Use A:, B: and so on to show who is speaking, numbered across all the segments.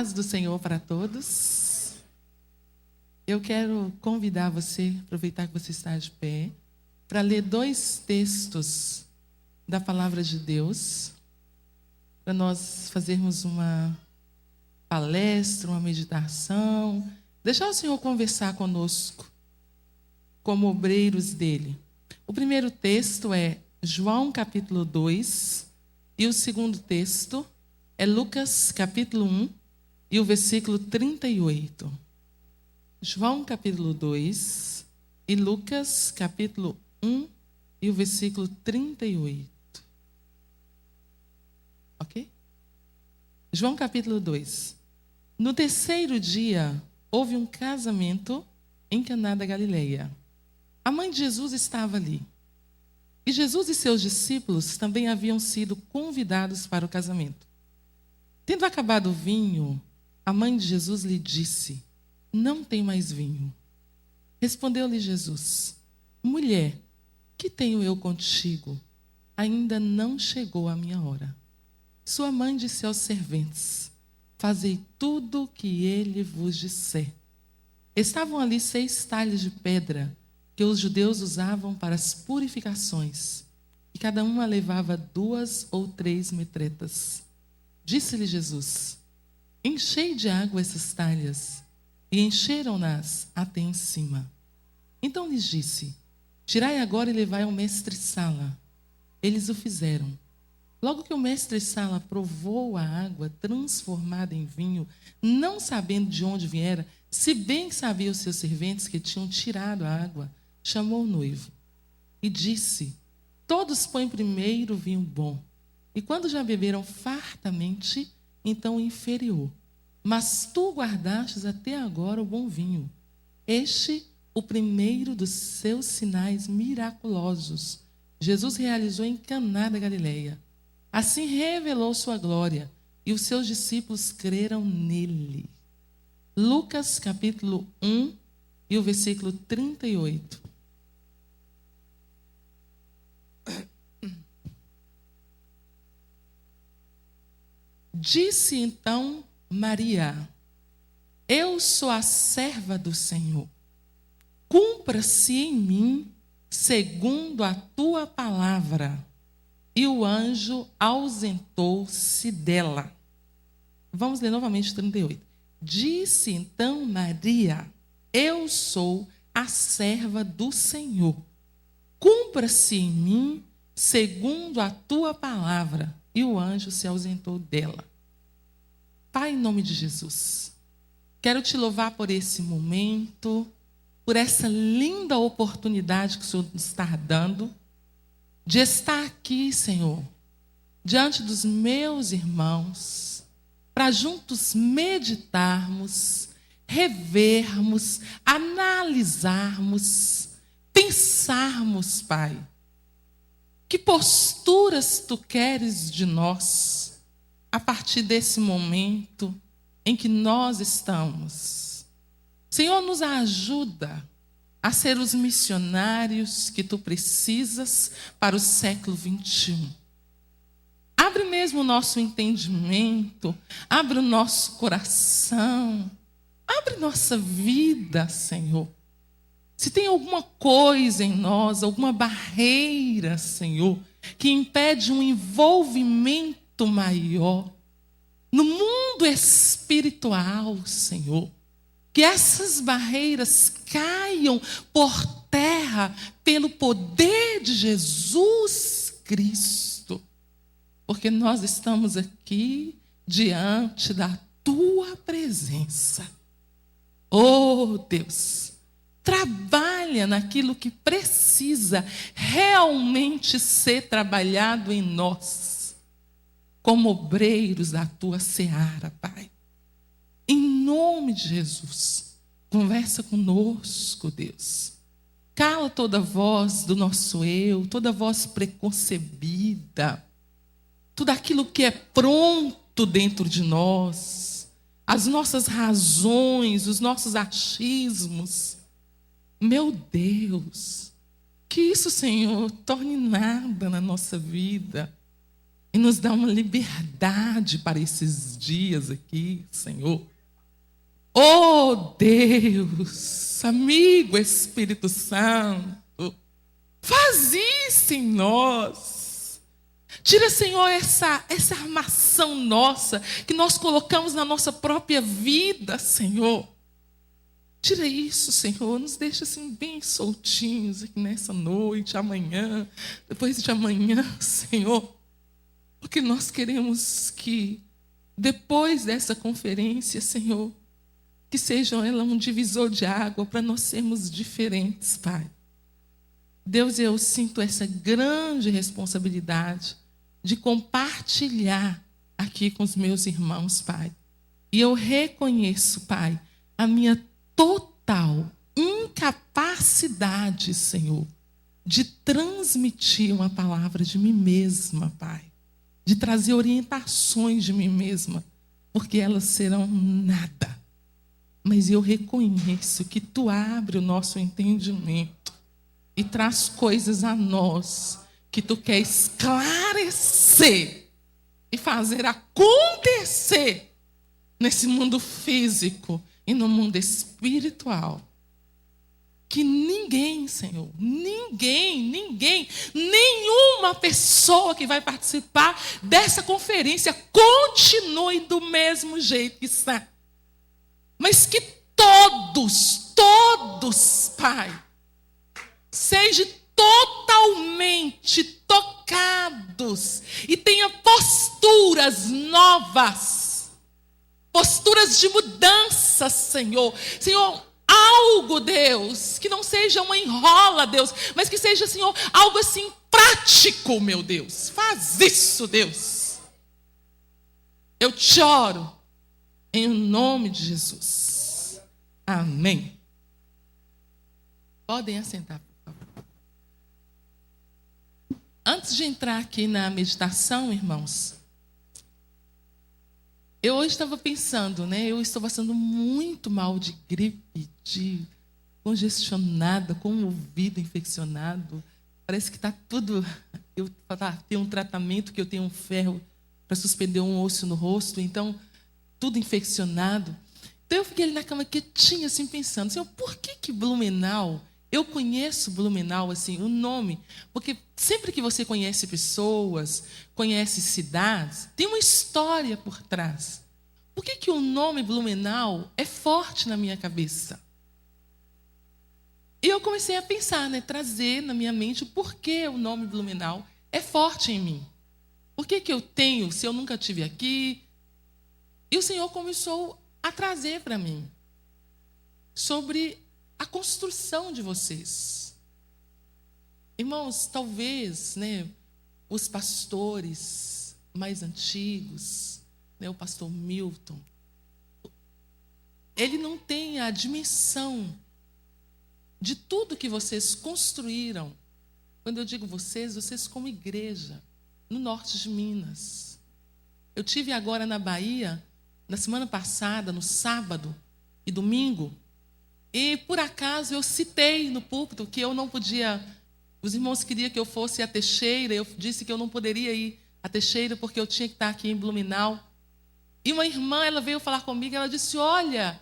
A: paz do Senhor para todos. Eu quero convidar você, aproveitar que você está de pé, para ler 2 textos da Palavra de Deus, para nós fazermos uma palestra, uma meditação, deixar o Senhor conversar conosco, como obreiros dele. O primeiro texto é João capítulo 2, e o segundo texto é Lucas capítulo 1 e o versículo 38. João capítulo 2 e Lucas capítulo 1 e o versículo 38. Ok? João capítulo 2. No terceiro dia, houve um casamento em Caná da Galileia. A mãe de Jesus estava ali. E Jesus e seus discípulos também haviam sido convidados para o casamento. Tendo acabado o vinho, a mãe de Jesus lhe disse: não tem mais vinho. Respondeu-lhe Jesus: mulher, que tenho eu contigo? Ainda não chegou a minha hora. Sua mãe disse aos serventes: fazei tudo o que ele vos disser. Estavam ali 6 talhas de pedra que os judeus usavam para as purificações, e cada uma levava 2 ou 3 metretas. Disse-lhe Jesus: enchei de água essas talhas. E encheram-nas até em cima. Então lhes disse: tirai agora e levai ao mestre-sala. Eles o fizeram. Logo que o mestre-sala provou a água transformada em vinho, não sabendo de onde viera, se bem que sabia os seus serventes que tinham tirado a água, chamou o noivo e disse: todos põem primeiro o vinho bom, e quando já beberam fartamente, então o inferior. Mas tu guardastes até agora o bom vinho. Este, o primeiro dos seus sinais miraculosos, Jesus realizou em Caná da Galileia. Assim revelou sua glória, e os seus discípulos creram nele. Lucas capítulo 1 e o versículo 38. Disse então Maria: eu sou a serva do Senhor. Cumpra-se em mim segundo a tua palavra. E o anjo ausentou-se dela. Vamos ler novamente 38. Disse então Maria: eu sou a serva do Senhor. Cumpra-se em mim segundo a tua palavra. E o anjo se ausentou dela. Pai, em nome de Jesus, quero te louvar por esse momento, por essa linda oportunidade que o Senhor nos está dando, de estar aqui, Senhor, diante dos meus irmãos, para juntos meditarmos, revermos, analisarmos, pensarmos, Pai, que posturas Tu queres de nós, a partir desse momento em que nós estamos. Senhor, nos ajuda a ser os missionários que Tu precisas para o século 21. Abre mesmo o nosso entendimento, abre o nosso coração, abre nossa vida, Senhor. Se tem alguma coisa em nós, alguma barreira, Senhor, que impede um envolvimento maior no mundo espiritual, Senhor, que essas barreiras caiam por terra pelo poder de Jesus Cristo, porque nós estamos aqui diante da Tua presença. Oh, Deus, trabalha naquilo que precisa realmente ser trabalhado em nós, como obreiros da Tua seara, Pai. Em nome de Jesus, conversa conosco, Deus. Cala toda voz do nosso eu, toda voz preconcebida, tudo aquilo que é pronto dentro de nós, as nossas razões, os nossos achismos. Meu Deus, que isso, Senhor, torne nada na nossa vida. e nos dá uma liberdade para esses dias aqui, Senhor. Oh, Deus, amigo Espírito Santo, faz isso em nós. Tira, Senhor, essa armação nossa que nós colocamos na nossa própria vida, Senhor. Tira isso, Senhor, nos deixa assim bem soltinhos aqui nessa noite, amanhã, depois de amanhã, Senhor. Porque nós queremos que, depois dessa conferência, Senhor, que seja ela um divisor de água para nós sermos diferentes, Pai. Deus, eu sinto essa grande responsabilidade de compartilhar aqui com os meus irmãos, Pai. E eu reconheço, Pai, a minha total incapacidade, Senhor, de transmitir uma palavra de mim mesma, Pai. De trazer orientações de mim mesma, porque elas serão nada. Mas eu reconheço que Tu abre o nosso entendimento e traz coisas a nós que Tu quer esclarecer e fazer acontecer nesse mundo físico e no mundo espiritual. Que ninguém, Senhor, nenhuma pessoa que vai participar dessa conferência continue do mesmo jeito que está. Mas que todos, Pai, sejam totalmente tocados e tenham posturas novas, posturas de mudança, Senhor. Senhor, algo, Deus, que não seja uma enrola, Deus, mas que seja, Senhor, algo assim prático, meu Deus. Faz isso, Deus. Eu te oro em nome de Jesus. Amém. Podem assentar, por favor. Antes de entrar aqui na meditação, irmãos, eu hoje estava pensando, né? Eu estou passando muito mal de gripe, de congestionada, com o ouvido infeccionado. Parece que está tudo... Eu tenho um tratamento que eu tenho um ferro para suspender um osso no rosto, então... tudo infeccionado. Então eu fiquei ali na cama quietinha, assim, pensando, Senhor, por que Blumenau? Eu conheço Blumenau, assim, o nome, porque sempre que você conhece pessoas, conhece cidades, tem uma história por trás. Por que o nome Blumenau é forte na minha cabeça? E eu comecei a pensar, né, trazer na minha mente o porquê o nome Blumenau é forte em mim. Por que eu tenho, se eu nunca estive aqui? E o Senhor começou a trazer para mim sobre a construção de vocês. Irmãos, talvez, né, os pastores mais antigos, né, o pastor Milton, ele não tem a dimensão de tudo que vocês construíram. Quando eu digo vocês como igreja, no norte de Minas. Eu tive agora na Bahia, na semana passada, no sábado e domingo, e por acaso eu citei no púlpito que eu não podia, os irmãos queriam que eu fosse a Teixeira, eu disse que eu não poderia ir a Teixeira porque eu tinha que estar aqui em Blumenau. E uma irmã, ela veio falar comigo, ela disse, olha,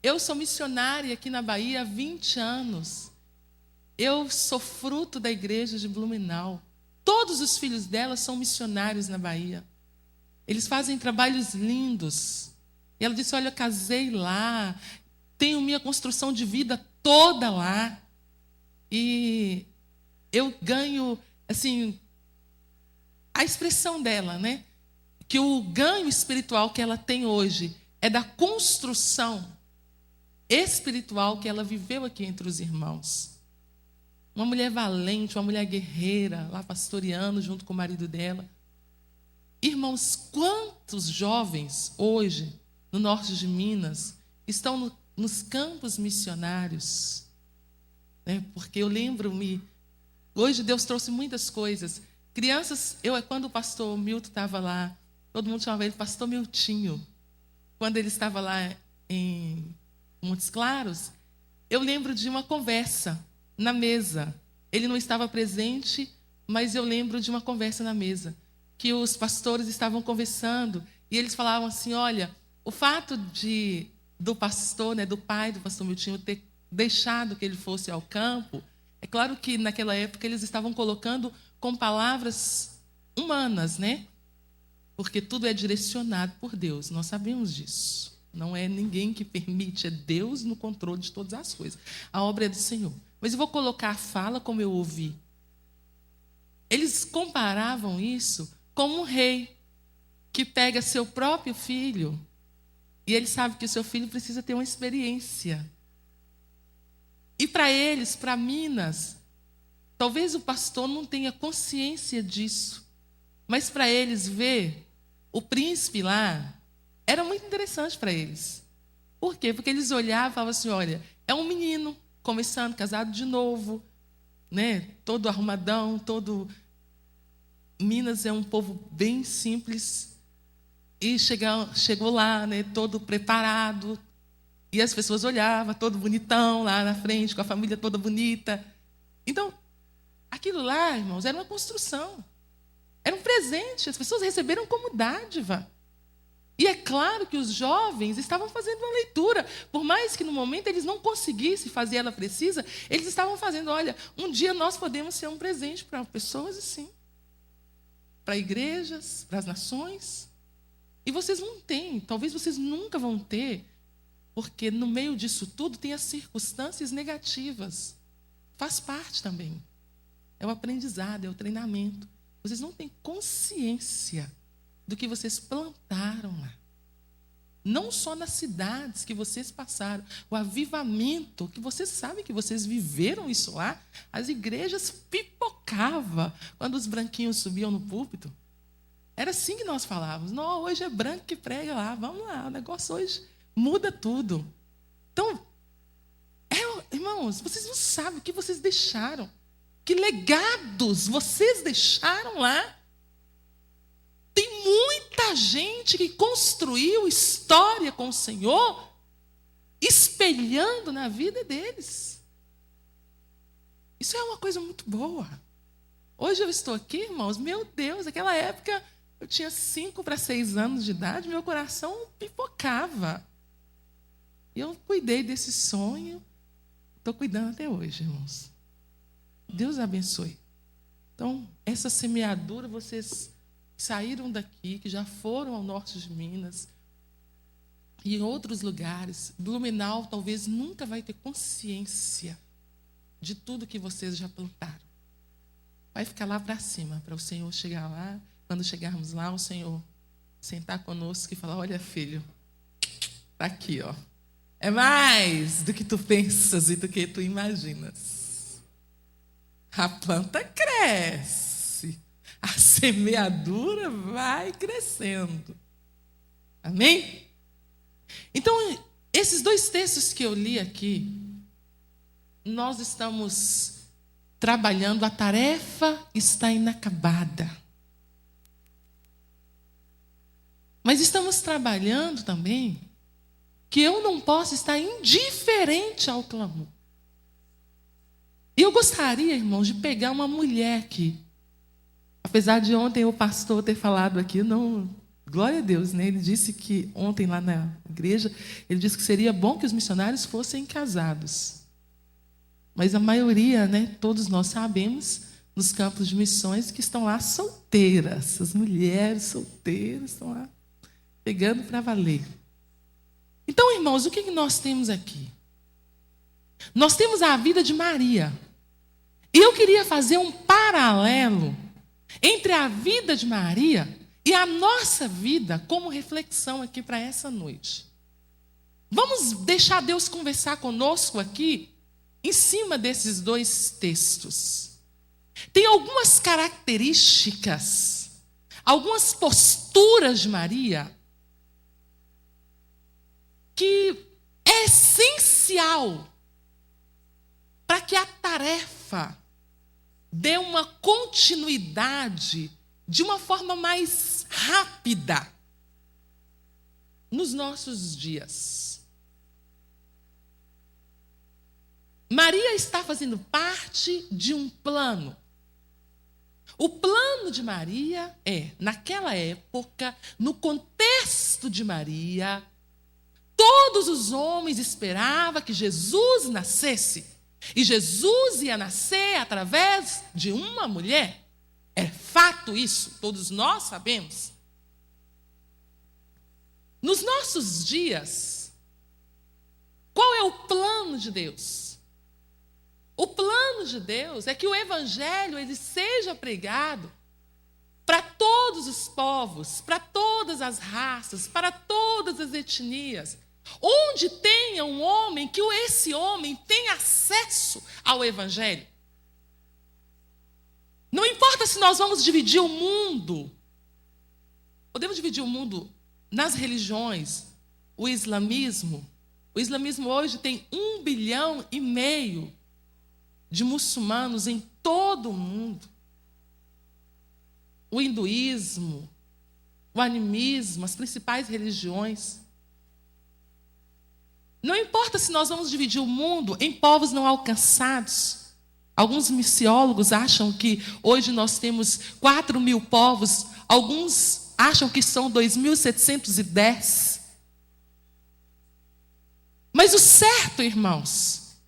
A: eu sou missionária aqui na Bahia há 20 anos. Eu sou fruto da igreja de Blumenau. Todos os filhos dela são missionários na Bahia. Eles fazem trabalhos lindos. E ela disse, olha, eu casei lá, tenho minha construção de vida toda lá. E eu ganho, assim, a expressão dela, né? Que o ganho espiritual que ela tem hoje é da construção espiritual que ela viveu aqui entre os irmãos. Uma mulher valente, uma mulher guerreira, lá pastoreando junto com o marido dela. Irmãos, quantos jovens hoje, no norte de Minas, estão nos campos missionários? Né? Porque eu lembro-me, hoje Deus trouxe muitas coisas. Crianças, quando o pastor Milton estava lá, todo mundo chamava ele Pastor Miltinho. Quando ele estava lá em Montes Claros, eu lembro de uma conversa na mesa. Ele não estava presente, mas eu lembro de uma conversa na mesa. que os pastores estavam conversando e eles falavam assim: olha, o fato do pastor, né, do pai do pastor Miltinho, ter deixado que ele fosse ao campo, é claro que naquela época eles estavam colocando com palavras humanas, né? Porque tudo é direcionado por Deus, nós sabemos disso. Não é ninguém que permite, é Deus no controle de todas as coisas. A obra é do Senhor. Mas eu vou colocar a fala como eu ouvi. Eles comparavam isso com um rei que pega seu próprio filho e ele sabe que o seu filho precisa ter uma experiência. E para eles, para Minas, talvez o pastor não tenha consciência disso, mas para eles ver o príncipe lá era muito interessante para eles. Por quê? Porque eles olhavam e falavam assim: olha, é um menino começando, casado de novo, né? Todo arrumadão, todo... Minas é um povo bem simples. E chegou lá, né, todo preparado. E as pessoas olhavam, todo bonitão lá na frente, com a família toda bonita. Então, aquilo lá, irmãos, era uma construção. Era um presente. As pessoas receberam como dádiva. E é claro que os jovens estavam fazendo uma leitura. Por mais que no momento eles não conseguissem fazer ela precisa, eles estavam fazendo: olha, um dia nós podemos ser um presente para pessoas assim. Para igrejas, para as nações. E vocês não têm, talvez vocês nunca vão ter, porque no meio disso tudo tem as circunstâncias negativas. Faz parte também. É o aprendizado, é o treinamento. Vocês não têm consciência do que vocês plantaram lá. Não só nas cidades que vocês passaram, o avivamento, que vocês sabem que vocês viveram isso lá, as igrejas pipocavam quando os branquinhos subiam no púlpito. Era assim que nós falávamos: não, hoje é branco que prega lá, vamos lá, o negócio hoje muda tudo. Então, irmãos, vocês não sabem o que vocês deixaram, que legados vocês deixaram lá. Tem muita gente que construiu história com o Senhor, espelhando na vida deles. Isso é uma coisa muito boa. Hoje eu estou aqui, irmãos, meu Deus, naquela época eu tinha 5 para 6 anos de idade, meu coração pipocava. E eu cuidei desse sonho, estou cuidando até hoje, irmãos. Deus abençoe. Então, essa semeadura, vocês saíram daqui, que já foram ao norte de Minas e em outros lugares. Blumenau talvez nunca vai ter consciência de tudo que vocês já plantaram. Vai ficar lá para cima, para o Senhor chegar lá. Quando chegarmos lá, o Senhor sentar conosco e falar: olha, filho, está aqui, ó. É mais do que tu pensas e do que tu imaginas. A planta cresce. A semeadura vai crescendo. Amém? Então, esses 2 textos que eu li aqui, nós estamos trabalhando, a tarefa está inacabada. Mas estamos trabalhando também que eu não posso estar indiferente ao clamor. E eu gostaria, irmãos, de pegar uma mulher aqui. Apesar de ontem o pastor ter falado aqui, não, glória a Deus, né? Ele disse que ontem lá na igreja, ele disse que seria bom que os missionários fossem casados. Mas a maioria, né, todos nós sabemos, nos campos de missões, que estão lá solteiras. As mulheres solteiras estão lá pegando para valer. Então, irmãos, o que nós temos aqui? Nós temos a vida de Maria. E eu queria fazer um paralelo entre a vida de Maria e a nossa vida como reflexão aqui para essa noite. Vamos deixar Deus conversar conosco aqui em cima desses 2 textos. Tem algumas características, algumas posturas de Maria que é essencial para que a tarefa dê uma continuidade de uma forma mais rápida nos nossos dias. Maria está fazendo parte de um plano. O plano de Maria naquela época, no contexto de Maria, todos os homens esperavam que Jesus nascesse. E Jesus ia nascer através de uma mulher. É fato isso, todos nós sabemos. Nos nossos dias, qual é o plano de Deus? O plano de Deus é que o evangelho ele seja pregado para todos os povos, para todas as raças, para todas as etnias. Onde tenha um homem, que esse homem tenha acesso ao evangelho. Não importa se nós vamos dividir o mundo. Podemos dividir o mundo nas religiões. O islamismo hoje tem 1,5 bilhão de muçulmanos em todo o mundo. O hinduísmo, o animismo, as principais religiões. Não importa se nós vamos dividir o mundo em povos não alcançados. Alguns missiólogos acham que hoje nós temos 4.000 povos. Alguns acham que são 2.710. Mas o certo, irmãos,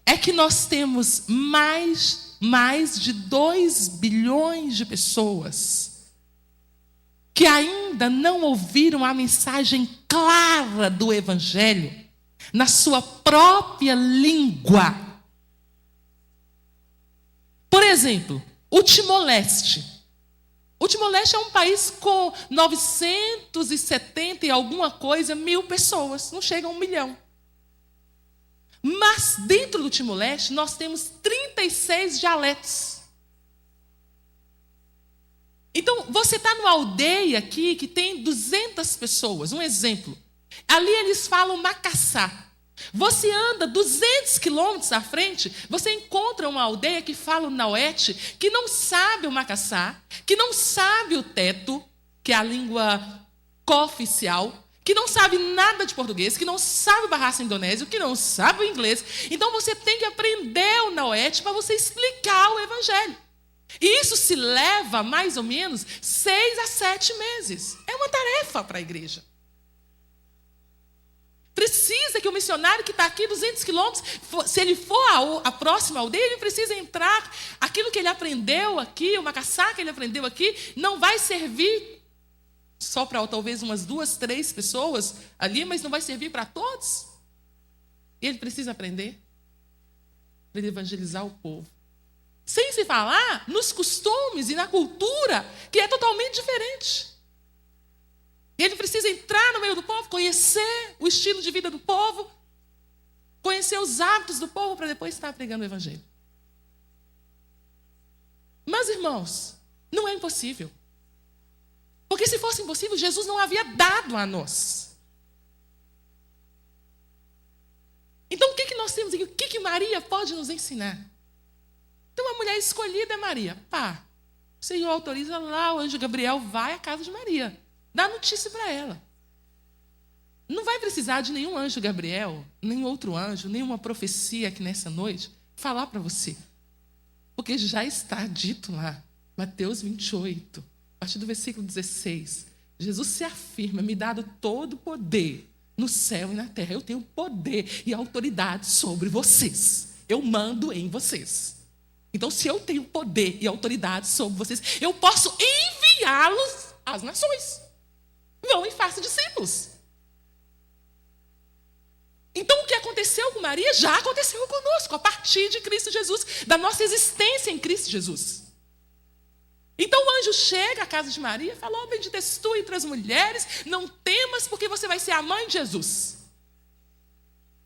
A: é que nós temos mais de 2 bilhões de pessoas que ainda não ouviram a mensagem clara do evangelho na sua própria língua. Por exemplo, o Timor-Leste. O Timor-Leste é um país com 970 e alguma coisa mil pessoas, não chega a 1 milhão. Mas dentro do Timor-Leste nós temos 36 dialetos. Então, você está numa aldeia aqui que tem 200 pessoas, um exemplo. Ali eles falam macaçá. Você anda 200 quilômetros à frente, você encontra uma aldeia que fala o nauete, que não sabe o macaçá, que não sabe o teto, que é a língua cooficial, que não sabe nada de português, que não sabe o bahasa indonésio, que não sabe o inglês. Então você tem que aprender o nauete para você explicar o evangelho. E isso se leva mais ou menos 6 a 7 meses. É uma tarefa para a igreja. Precisa que o missionário que está aqui 200 quilômetros, se ele for à próxima aldeia, ele precisa entrar. Aquilo que ele aprendeu aqui, o macaçá que ele aprendeu aqui, não vai servir só para talvez umas 2, 3 pessoas ali, mas não vai servir para todos. Ele precisa aprender para ele evangelizar o povo. Sem se falar nos costumes e na cultura, que é totalmente diferente. Ele precisa entrar no meio do povo, conhecer o estilo de vida do povo, conhecer os hábitos do povo para depois estar pregando o evangelho. Mas, irmãos, não é impossível. Porque se fosse impossível, Jesus não havia dado a nós. Então, o que nós temos aqui? O que Maria pode nos ensinar? Então, a mulher escolhida é Maria. O Senhor autoriza lá, o anjo Gabriel vai à casa de Maria. Dá notícia para ela. Não vai precisar de nenhum anjo Gabriel, nem outro anjo, nenhuma profecia aqui nessa noite falar para você. Porque já está dito lá, Mateus 28, a partir do versículo 16. Jesus se afirma, me dado todo o poder no céu e na terra. Eu tenho poder e autoridade sobre vocês. Eu mando em vocês. Então, se eu tenho poder e autoridade sobre vocês, eu posso enviá-los às nações. Vão e façam discípulos. Então, o que aconteceu com Maria já aconteceu conosco, a partir de Cristo Jesus, da nossa existência em Cristo Jesus. Então, o anjo chega à casa de Maria e fala: bendita és tu entre as mulheres, não temas, porque você vai ser a mãe de Jesus.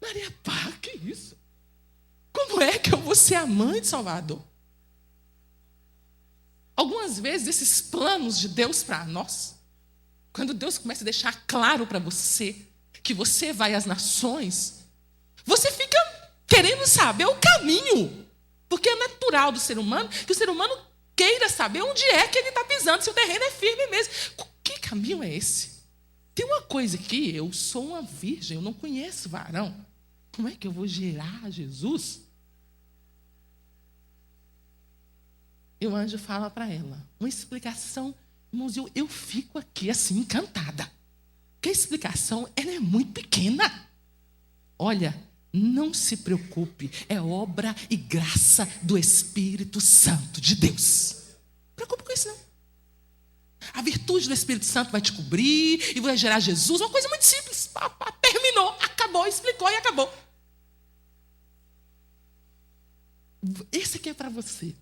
A: Maria, que isso? Como é que eu vou ser a mãe de Salvador? Algumas vezes, esses planos de Deus para nós, quando Deus começa a deixar claro para você que você vai às nações, você fica querendo saber o caminho. Porque é natural do ser humano que o ser humano queira saber onde é que ele está pisando, se o terreno é firme mesmo. Que caminho é esse? Tem uma coisa aqui, eu sou uma virgem, eu não conheço varão. Como é que eu vou gerar Jesus? E o anjo fala para ela uma explicação. Irmãos, eu fico aqui assim, encantada. Porque a explicação, ela é muito pequena. Olha, não se preocupe, é obra e graça do Espírito Santo de Deus. Não preocupe com isso, não. A virtude do Espírito Santo vai te cobrir e vai gerar Jesus. Uma coisa muito simples. Terminou, acabou, explicou e acabou. Esse aqui é para você,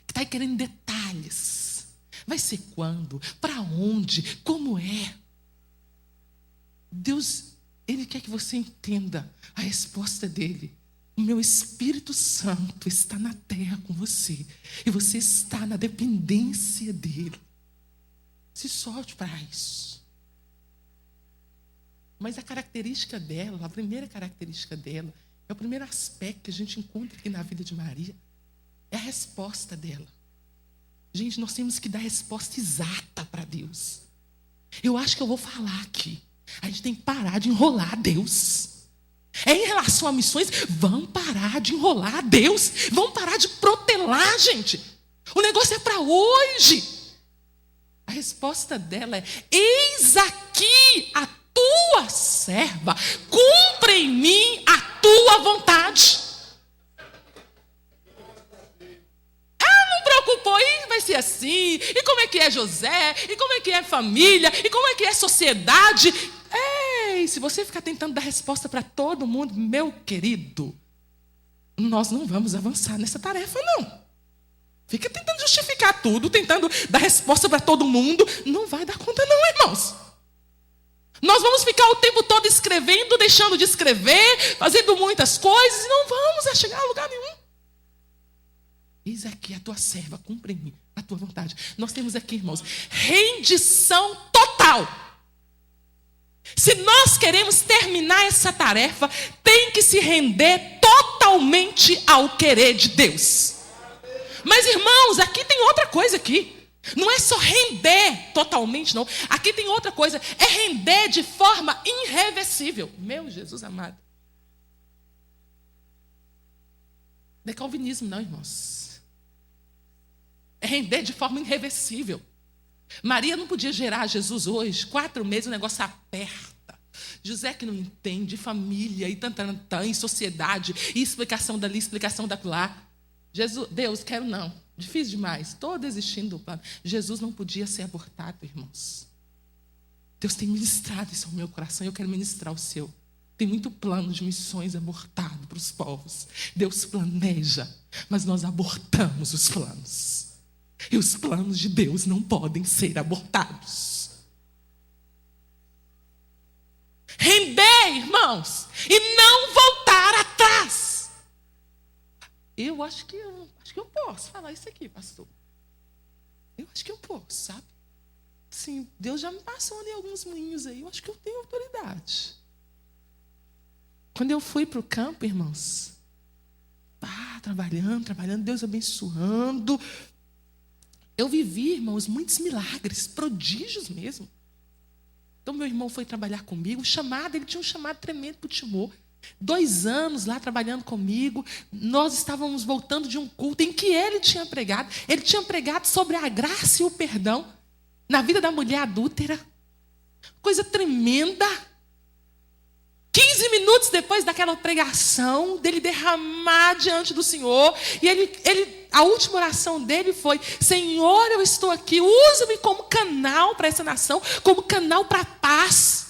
A: que está querendo detalhes. Vai ser quando? Para onde? Como é? Deus, Ele quer que você entenda a resposta dele. O meu Espírito Santo está na terra com você. E você está na dependência dele. Se solte para isso. Mas a característica dela, a primeira característica dela, é o primeiro aspecto que a gente encontra aqui na vida de Maria, é a resposta dela. Gente, nós temos que dar a resposta exata para Deus. Eu acho que eu vou falar aqui. A gente tem que parar de enrolar Deus. Em relação a missões, vamos parar de enrolar Deus. Vamos parar de protelar, gente. O negócio é para hoje. A resposta dela é: eis aqui a tua serva, cumpra em mim a tua vontade. Não preocupou, e vai ser assim, e como é que é José, e como é que é família, e como é que é sociedade. Ei, se você ficar tentando dar resposta para todo mundo, meu querido, nós não vamos avançar nessa tarefa, não. Fica tentando justificar tudo, tentando dar resposta para todo mundo, não vai dar conta não, irmãos. Nós vamos ficar o tempo todo escrevendo, deixando de escrever, fazendo muitas coisas, e não vamos chegar a lugar nenhum. Eis aqui a tua serva, cumpre em mim a tua vontade. Nós temos aqui, irmãos, rendição total. Se nós queremos terminar essa tarefa, tem que se render totalmente ao querer de Deus. Mas, irmãos, aqui tem outra coisa aqui. Não é só render totalmente, não. Aqui tem outra coisa. É render de forma irreversível. Meu Jesus amado. Não é calvinismo, não, irmãos. É render de forma irreversível. Maria não podia gerar Jesus hoje. 4 meses o negócio aperta. José que não entende, família, e tantantã, e sociedade, e explicação dali, explicação daquela. Deus, quero não. Difícil demais. Estou desistindo do plano. Jesus não podia ser abortado, irmãos. Deus tem ministrado isso ao meu coração e eu quero ministrar o seu. Tem muito plano de missões abortado para os povos. Deus planeja, mas nós abortamos os planos. E os planos de Deus não podem ser abortados. Render, irmãos, e não voltar atrás. Eu acho que eu posso falar isso aqui, pastor. Eu acho que eu posso, sabe? Sim, Deus já me passou em alguns moinhos aí. Eu acho que eu tenho autoridade. Quando eu fui para o campo, irmãos, trabalhando, Deus abençoando. Eu vivi, irmãos, muitos milagres, prodígios mesmo. Então, meu irmão foi trabalhar comigo. Ele tinha um chamado tremendo para o Timor. 2 anos lá trabalhando comigo. Nós estávamos voltando de um culto em que ele tinha pregado. Ele tinha pregado sobre a graça e o perdão na vida da mulher adúltera. Coisa tremenda. 15 minutos depois daquela pregação, dele derramar diante do Senhor, e a última oração dele foi: Senhor, eu estou aqui, usa-me como canal para essa nação, como canal para a paz.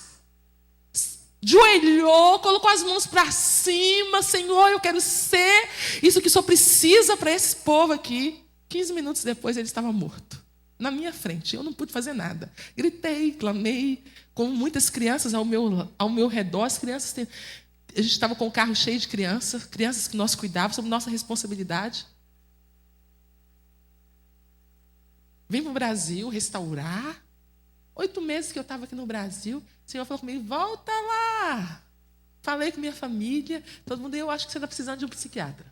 A: Joelhou, colocou as mãos para cima: Senhor, eu quero ser isso que o Senhor precisa para esse povo aqui. 15 minutos depois ele estava morto, na minha frente. Eu não pude fazer nada. Gritei, clamei, com muitas crianças ao meu redor. As crianças, a gente estava com o carro cheio de crianças que nós cuidávamos, sob nossa responsabilidade. Vim para o Brasil restaurar. 8 meses que eu estava aqui no Brasil, o Senhor falou comigo: volta lá. Falei com minha família, todo mundo: eu acho que você está precisando de um psiquiatra.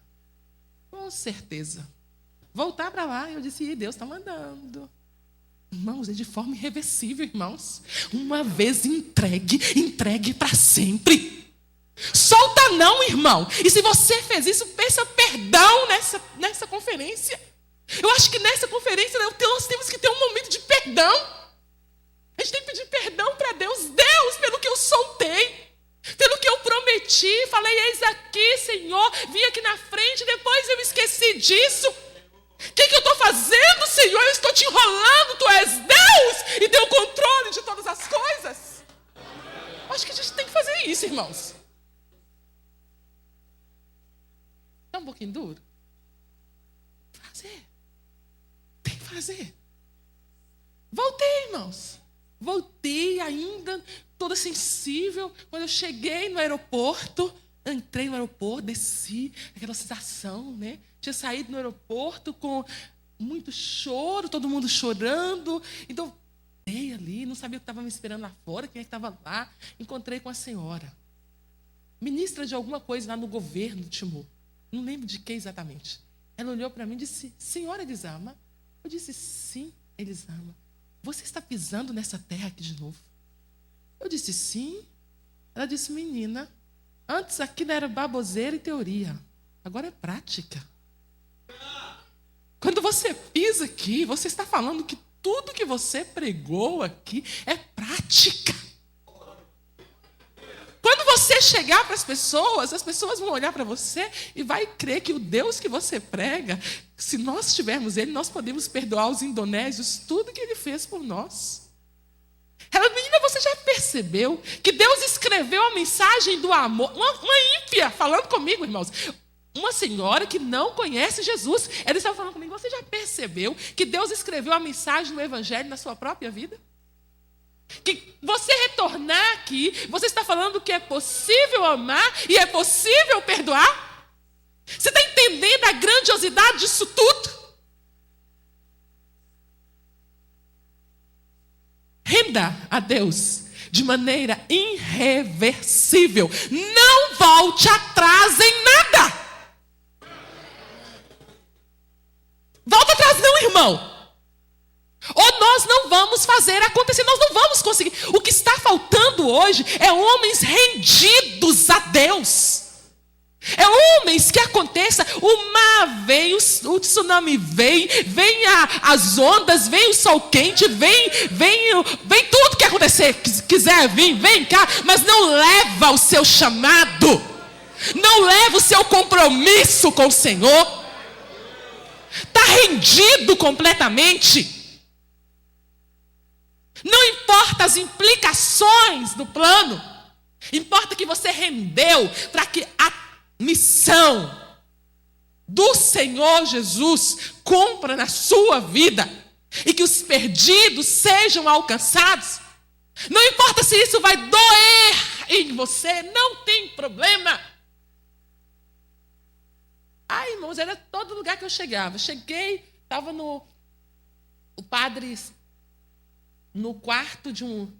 A: Com certeza. Voltar para lá, eu disse: Deus está mandando. Irmãos, é de forma irreversível, irmãos. Uma vez entregue para sempre. Solta não, irmão. E se você fez isso, peça perdão nessa conferência. Eu acho que nessa conferência nós temos que ter um momento de perdão. A gente tem que pedir perdão para Deus. Deus, pelo que eu soltei, pelo que eu prometi. Falei, eis aqui, Senhor. Vim aqui na frente, depois eu esqueci disso. O que eu estou fazendo, Senhor? Eu estou te enrolando. Tu és Deus e tem o controle de todas as coisas. Eu acho que a gente tem que fazer isso, irmãos. É um pouquinho duro? Tem que fazer. Voltei, irmãos. Voltei ainda, toda sensível. Quando eu cheguei no aeroporto, entrei no aeroporto, desci, aquela sensação, né? Tinha saído no aeroporto com muito choro, todo mundo chorando. Então, voltei ali, não sabia o que estava me esperando lá fora, quem é que estava lá. Encontrei com a senhora, ministra de alguma coisa lá no governo do Timor. Não lembro de que exatamente. Ela olhou para mim e disse, senhora Elisama? Eu disse, sim, Elisama. Você está pisando nessa terra aqui de novo? Eu disse, sim. Ela disse, menina, antes aquilo era baboseira e teoria. Agora é prática. Quando você pisa aqui, você está falando que tudo que você pregou aqui é prática. Quando você chegar para as pessoas vão olhar para você e vai crer que o Deus que você prega, se nós tivermos Ele, nós podemos perdoar os indonésios tudo que Ele fez por nós. Ela, menina, você já percebeu que Deus escreveu a mensagem do amor? Uma ímpia falando comigo, irmãos. Uma senhora que não conhece Jesus. Ela estava falando comigo, você já percebeu que Deus escreveu a mensagem do Evangelho na sua própria vida? Que você retornar aqui, você está falando que é possível amar e é possível perdoar? Você está entendendo a grandiosidade disso tudo? Renda a Deus de maneira irreversível. Não volte atrás em nada. Volta atrás não, irmão. Ou nós não vamos fazer acontecer, nós não vamos conseguir. O que está faltando hoje é homens rendidos a Deus. É homens que aconteça, o mar vem, o tsunami vem as ondas, vem o sol quente, vem tudo que acontecer, quiser vir, vem cá, mas não leva o seu chamado, não leva o seu compromisso com o Senhor. Está rendido completamente. Não importa as implicações do plano, importa que você rendeu para que a missão do Senhor Jesus cumpra na sua vida e que os perdidos sejam alcançados. Não importa se isso vai doer em você, não tem problema. Ai, irmãos, era todo lugar que eu chegava. Cheguei, estava o padre no quarto de um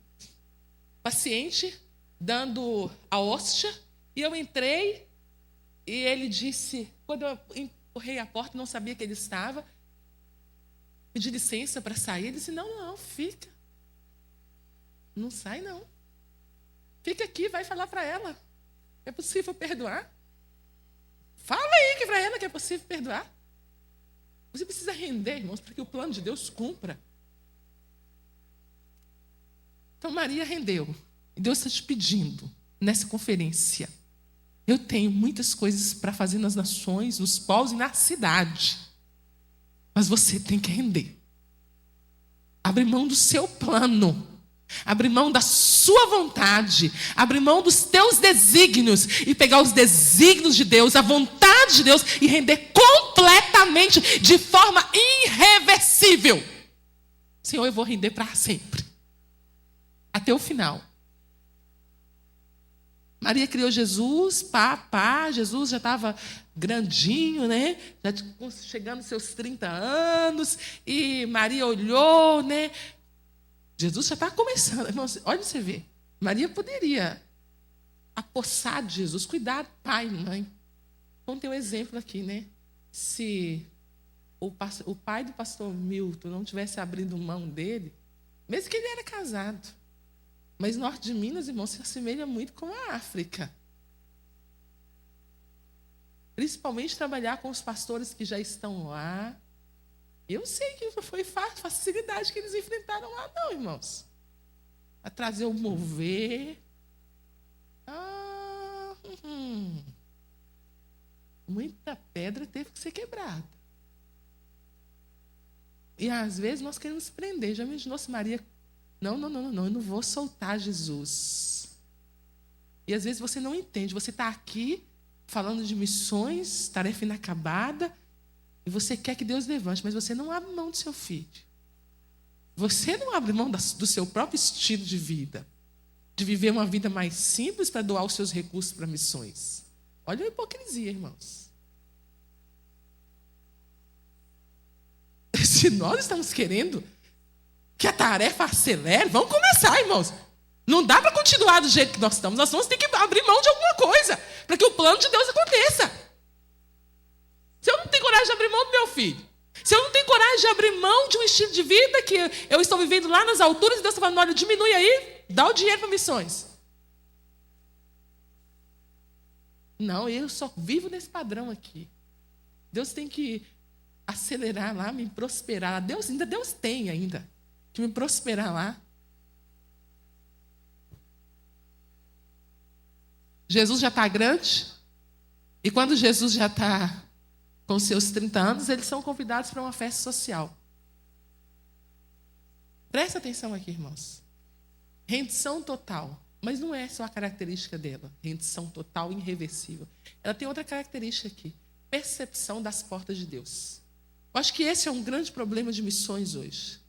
A: paciente, dando a hóstia, e eu entrei, e ele disse, quando eu empurrei a porta, não sabia que ele estava, pedi licença para sair, ele disse, não, fica. Não sai, não. Fica aqui, vai falar para ela. É possível perdoar? Fala aí que para ela que é possível perdoar. Você precisa render, irmãos, para que o plano de Deus cumpra. Então Maria rendeu. E Deus está te pedindo, nessa conferência, eu tenho muitas coisas para fazer nas nações, nos povos e na cidade. Mas você tem que render. Abre mão do seu plano. Abre mão da sua vontade. Abre mão dos teus desígnios. E pegar os desígnios de Deus, a vontade de Deus, e render completamente, de forma irreversível. Senhor, eu vou render para sempre. Até o final. Maria criou Jesus, Jesus já estava grandinho, né? Já chegando aos seus 30 anos, e Maria olhou, né? Jesus já está começando. Irmãos, olha você ver. Maria poderia apossar de Jesus, cuidar, pai e mãe. Vamos ter um exemplo aqui, né? Se o pai do pastor Milton não tivesse abrido mão dele, mesmo que ele era casado, mas o norte de Minas, irmãos, se assemelha muito com a África. Principalmente trabalhar com os pastores que já estão lá. Eu sei que não foi facilidade que eles enfrentaram lá, não, irmãos. A trazer o mover. Muita pedra teve que ser quebrada. E às vezes nós queremos prender. Já imaginou se Maria... Não, eu não vou soltar Jesus. E às vezes você não entende. Você está aqui falando de missões, tarefa inacabada, e você quer que Deus levante, mas você não abre mão do seu filho. Você não abre mão do seu próprio estilo de vida, de viver uma vida mais simples para doar os seus recursos para missões. Olha a hipocrisia, irmãos. Se nós estamos querendo que a tarefa acelere, vamos começar, irmãos. Não dá para continuar do jeito que nós estamos. Nós vamos ter que abrir mão de alguma coisa para que o plano de Deus aconteça. Se eu não tenho coragem de abrir mão do meu filho, se eu não tenho coragem de abrir mão de um estilo de vida que eu estou vivendo lá nas alturas, e Deus está falando, olha, diminui aí, dá o dinheiro para missões. Não, eu só vivo nesse padrão aqui. Deus tem que acelerar lá, me prosperar. Deus tem ainda que me prosperar lá. Jesus já está grande. E quando Jesus já está com seus 30 anos, eles são convidados para uma festa social. Presta atenção aqui, irmãos. Rendição total. Mas não é só a característica dela. Rendição total, irreversível. Ela tem outra característica aqui. Percepção das portas de Deus. Eu acho que esse é um grande problema de missões hoje.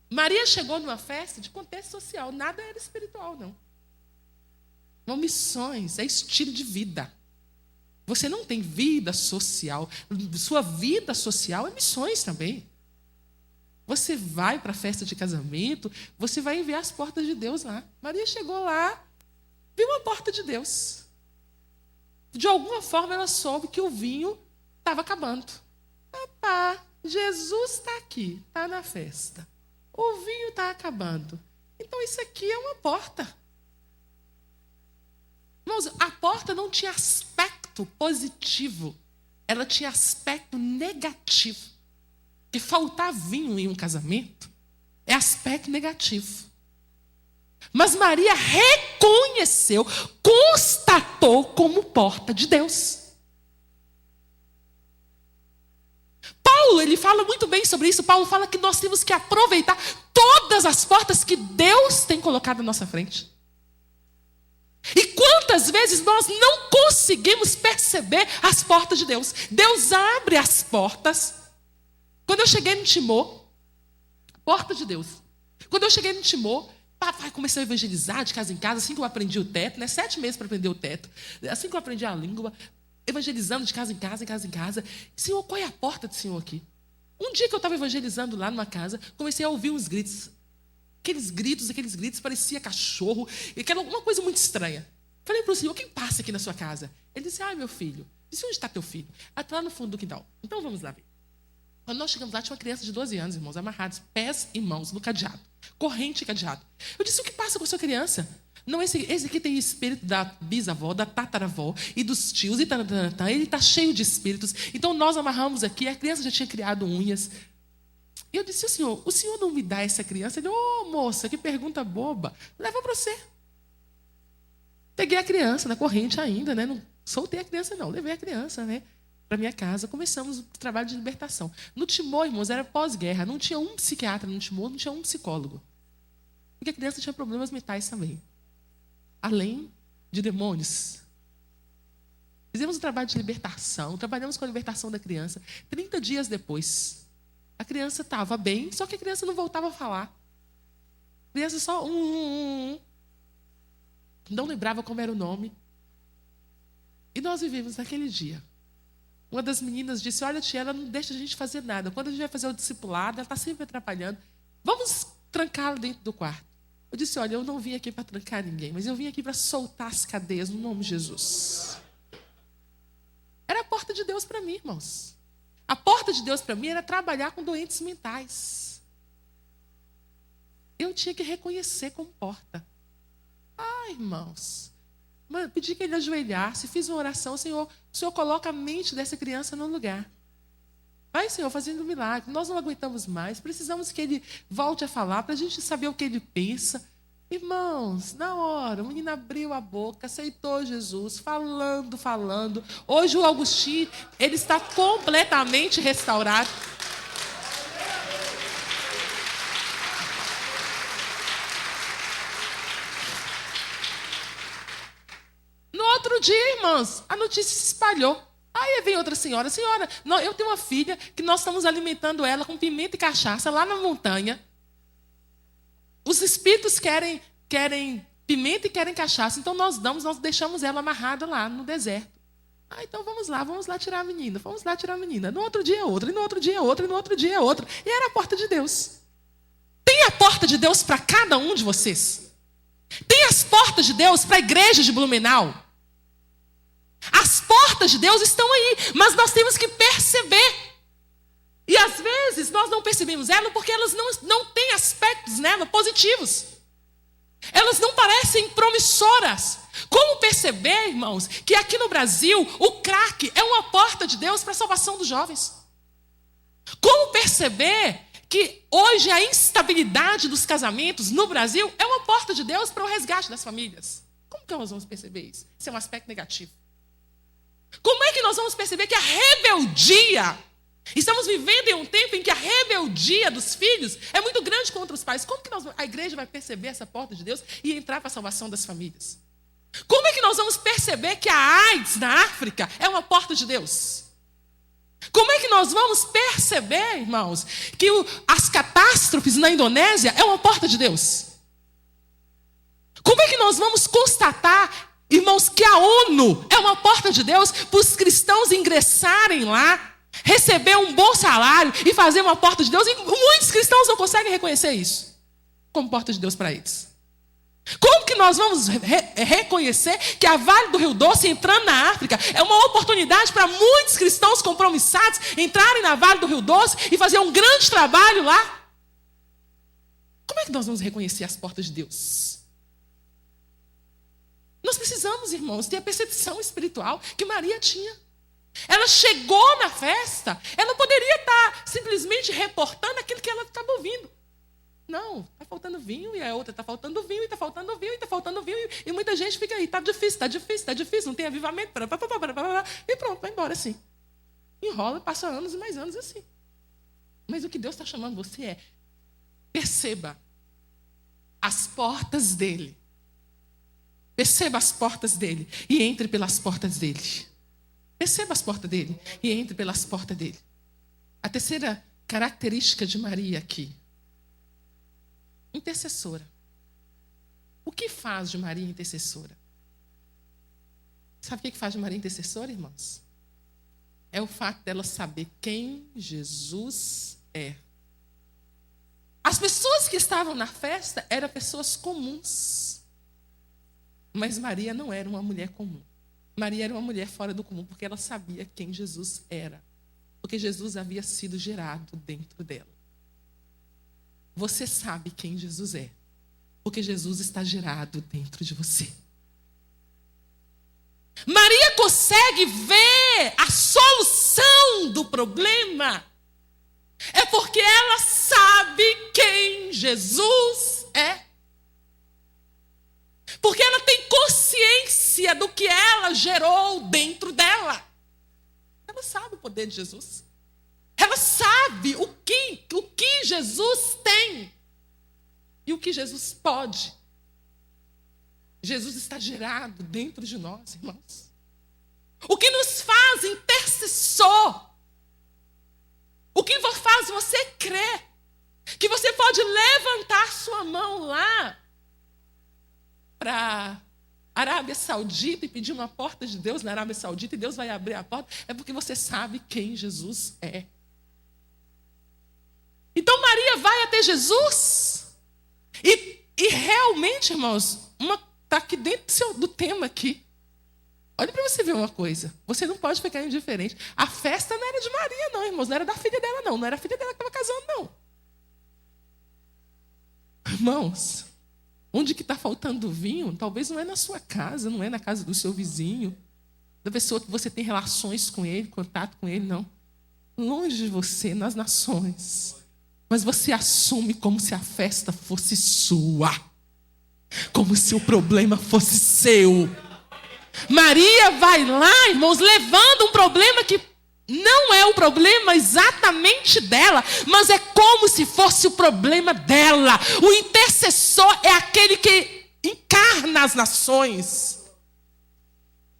A: Maria chegou numa festa de contexto social. Nada era espiritual, não. Não, missões é estilo de vida. Você não tem vida social. Sua vida social é missões também. Você vai para a festa de casamento, você vai ver as portas de Deus lá. Maria chegou lá, viu a porta de Deus. De alguma forma ela soube que o vinho estava acabando. Papá, Jesus está aqui, está na festa. O vinho está acabando. Então isso aqui é uma porta. Irmãos, a porta não tinha aspecto positivo. Ela tinha aspecto negativo. Que faltar vinho em um casamento é aspecto negativo. Mas Maria reconheceu, constatou como porta de Deus. Paulo, ele fala muito bem sobre isso. Paulo fala que nós temos que aproveitar todas as portas que Deus tem colocado à nossa frente. E quantas vezes nós não conseguimos perceber as portas de Deus? Deus abre as portas. Quando eu cheguei no Timor, porta de Deus. Quando eu cheguei no Timor, papai, comecei a evangelizar de casa em casa, assim que eu aprendi o teto, né? 7 meses para aprender o teto. Assim que eu aprendi a língua, evangelizando de casa em casa, em casa em casa. Senhor, qual é a porta do Senhor aqui? Um dia que eu estava evangelizando lá numa casa, comecei a ouvir uns gritos. Aqueles gritos, parecia cachorro, e que era alguma coisa muito estranha. Falei para o Senhor, quem passa aqui na sua casa? Ele disse, meu filho. Disse, onde está teu filho? Está lá no fundo do quintal. Então vamos lá ver. Quando nós chegamos lá, tinha uma criança de 12 anos, irmãos, amarrados, pés e mãos no cadeado. Corrente e cadeado. Eu disse, o que passa com a sua criança? Não, esse aqui tem espírito da bisavó, da tataravó e dos tios, e ele está cheio de espíritos. Então nós amarramos aqui, a criança já tinha criado unhas. E eu disse, o senhor não me dá essa criança? Ele, moça, que pergunta boba. Leva para você. Peguei a criança na corrente ainda, né? Não soltei a criança, não. Levei a criança, né? Para minha casa. Começamos o trabalho de libertação. No Timor, irmãos, era pós-guerra. Não tinha um psiquiatra no Timor, não tinha um psicólogo. Porque a criança tinha problemas mentais também. Além de demônios. Fizemos um trabalho de libertação. Trabalhamos com a libertação da criança. 30 dias depois... A criança estava bem, só que a criança não voltava a falar. A criança só não lembrava como era o nome. E nós vivemos naquele dia. Uma das meninas disse, olha tia, ela não deixa a gente fazer nada. Quando a gente vai fazer o discipulado, ela está sempre atrapalhando. Vamos trancá-la dentro do quarto. Eu disse, olha, eu não vim aqui para trancar ninguém, mas eu vim aqui para soltar as cadeias no nome de Jesus. Era a porta de Deus para mim, irmãos. A porta de Deus para mim era trabalhar com doentes mentais. Eu tinha que reconhecer como porta. Irmãos, pedi que ele ajoelhasse, fiz uma oração, o Senhor coloca a mente dessa criança no lugar. Vai, Senhor, fazendo milagre. Nós não aguentamos mais. Precisamos que Ele volte a falar para a gente saber o que Ele pensa. Irmãos, na hora, o menino abriu a boca, aceitou Jesus, falando. Hoje o Augustinho, ele está completamente restaurado. No outro dia, irmãos, a notícia se espalhou. Aí vem outra senhora, eu tenho uma filha que nós estamos alimentando ela com pimenta e cachaça lá na montanha. Os espíritos querem pimenta e querem cachaça, então nós deixamos ela amarrada lá no deserto. Então vamos lá tirar a menina, No outro dia é outra, e no outro dia é outra, e no outro dia é outra. E era a porta de Deus. Tem a porta de Deus para cada um de vocês. Tem as portas de Deus para a igreja de Blumenau. As portas de Deus estão aí, mas nós temos que perceber. E às vezes nós não percebemos ela porque elas não têm aspectos nela positivos. Elas não parecem promissoras. Como perceber, irmãos, que aqui no Brasil o crack é uma porta de Deus para a salvação dos jovens? Como perceber que hoje a instabilidade dos casamentos no Brasil é uma porta de Deus para o resgate das famílias? Como que nós vamos perceber isso? Isso é um aspecto negativo. Como é que nós vamos perceber que a rebeldia... Estamos vivendo em um tempo em que a rebeldia dos filhos é muito grande contra os pais. Como que a igreja vai perceber essa porta de Deus e entrar para a salvação das famílias? Como é que nós vamos perceber que a AIDS na África é uma porta de Deus? Como é que nós vamos perceber, irmãos, que as catástrofes na Indonésia é uma porta de Deus? Como é que nós vamos constatar, irmãos, que a ONU é uma porta de Deus para os cristãos ingressarem lá, receber um bom salário e fazer uma porta de Deus? E muitos cristãos não conseguem reconhecer isso como porta de Deus para eles. Como que nós vamos reconhecer que a Vale do Rio Doce, entrando na África, é uma oportunidade para muitos cristãos compromissados entrarem na Vale do Rio Doce e fazer um grande trabalho lá? Como é que nós vamos reconhecer as portas de Deus? Nós precisamos, irmãos, ter a percepção espiritual que Maria tinha. Ela chegou na festa, ela não poderia estar simplesmente reportando aquilo que ela estava ouvindo. Não, está faltando vinho, e a outra está faltando vinho, e está faltando vinho, e está faltando vinho, e muita gente fica aí, está difícil, não tem avivamento, e pronto, vai embora assim. Enrola, passa anos e mais anos assim. Mas o que Deus está chamando você é, perceba as portas dele. Perceba as portas dele e entre pelas portas dele. Perceba as portas dele e entre pelas portas dele. A terceira característica de Maria aqui. Intercessora. O que faz de Maria intercessora? Sabe o que faz de Maria intercessora, irmãos? É o fato dela saber quem Jesus é. As pessoas que estavam na festa eram pessoas comuns. Mas Maria não era uma mulher comum. Maria era uma mulher fora do comum, porque ela sabia quem Jesus era. Porque Jesus havia sido gerado dentro dela. Você sabe quem Jesus é, porque Jesus está gerado dentro de você. Maria consegue ver a solução do problema. É porque ela sabe quem Jesus é. Porque ela tem consciência do que ela gerou dentro dela. Ela sabe o poder de Jesus. Ela sabe o que Jesus tem e o que Jesus pode. Jesus está gerado dentro de nós, irmãos. O que nos faz intercessor. O que faz você crer que você pode levantar sua mão lá para a Arábia Saudita e pedir uma porta de Deus na Arábia Saudita e Deus vai abrir a porta, é porque você sabe quem Jesus é. Então Maria vai até Jesus e realmente, irmãos, está aqui dentro do tema aqui. Olha para você ver uma coisa. Você não pode ficar indiferente. A festa não era de Maria, não, irmãos. Não era da filha dela, não. Não era a filha dela que estava casando, não. Irmãos, onde que está faltando vinho? Talvez não é na sua casa, não é na casa do seu vizinho, da pessoa que você tem relações com ele, contato com ele, não. longe de você, nas nações. Mas você assume como se a festa fosse sua. Como se o problema fosse seu. Maria vai lá, irmãos, levando um problema que não é o problema exatamente dela, mas é como se fosse o problema dela. O intercessor é aquele que encarna as nações.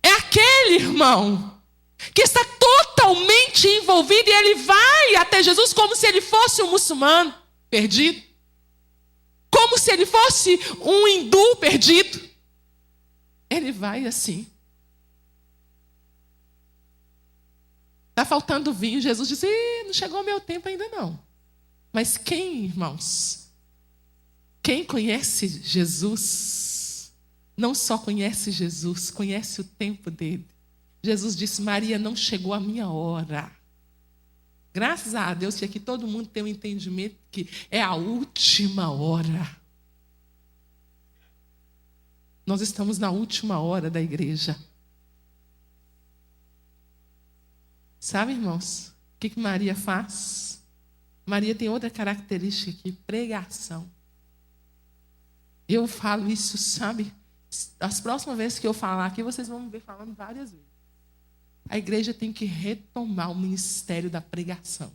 A: É aquele, irmão, que está totalmente envolvido e ele vai até Jesus como se ele fosse um muçulmano perdido. Como se ele fosse um hindu perdido. Ele vai assim. Está faltando vinho. Jesus diz, não chegou o meu tempo ainda não. Mas quem, irmãos, quem conhece Jesus, não só conhece Jesus, conhece o tempo dele. Jesus disse, Maria, não chegou a minha hora. Graças a Deus que aqui todo mundo tem um entendimento que é a última hora. Nós estamos na última hora da igreja. Sabe, irmãos, o que Maria faz? Maria tem outra característica aqui, pregação. Eu falo isso, sabe? As próximas vezes que eu falar aqui, vocês vão me ver falando várias vezes. A igreja tem que retomar o ministério da pregação.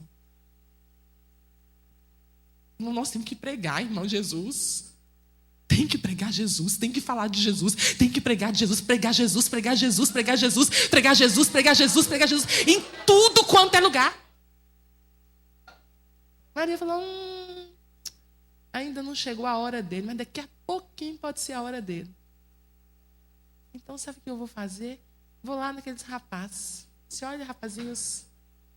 A: Nós temos que pregar, irmão, Jesus. Tem que pregar Jesus, tem que falar de Jesus, tem que pregar de Jesus, pregar Jesus, pregar Jesus, pregar Jesus, pregar Jesus, pregar Jesus, pregar Jesus, em tudo quanto é lugar. Maria falou, ainda não chegou a hora dele, mas daqui a pouquinho pode ser a hora dele. Então sabe o que eu vou fazer? Vou lá naqueles rapazes. Você olha, rapazinhos,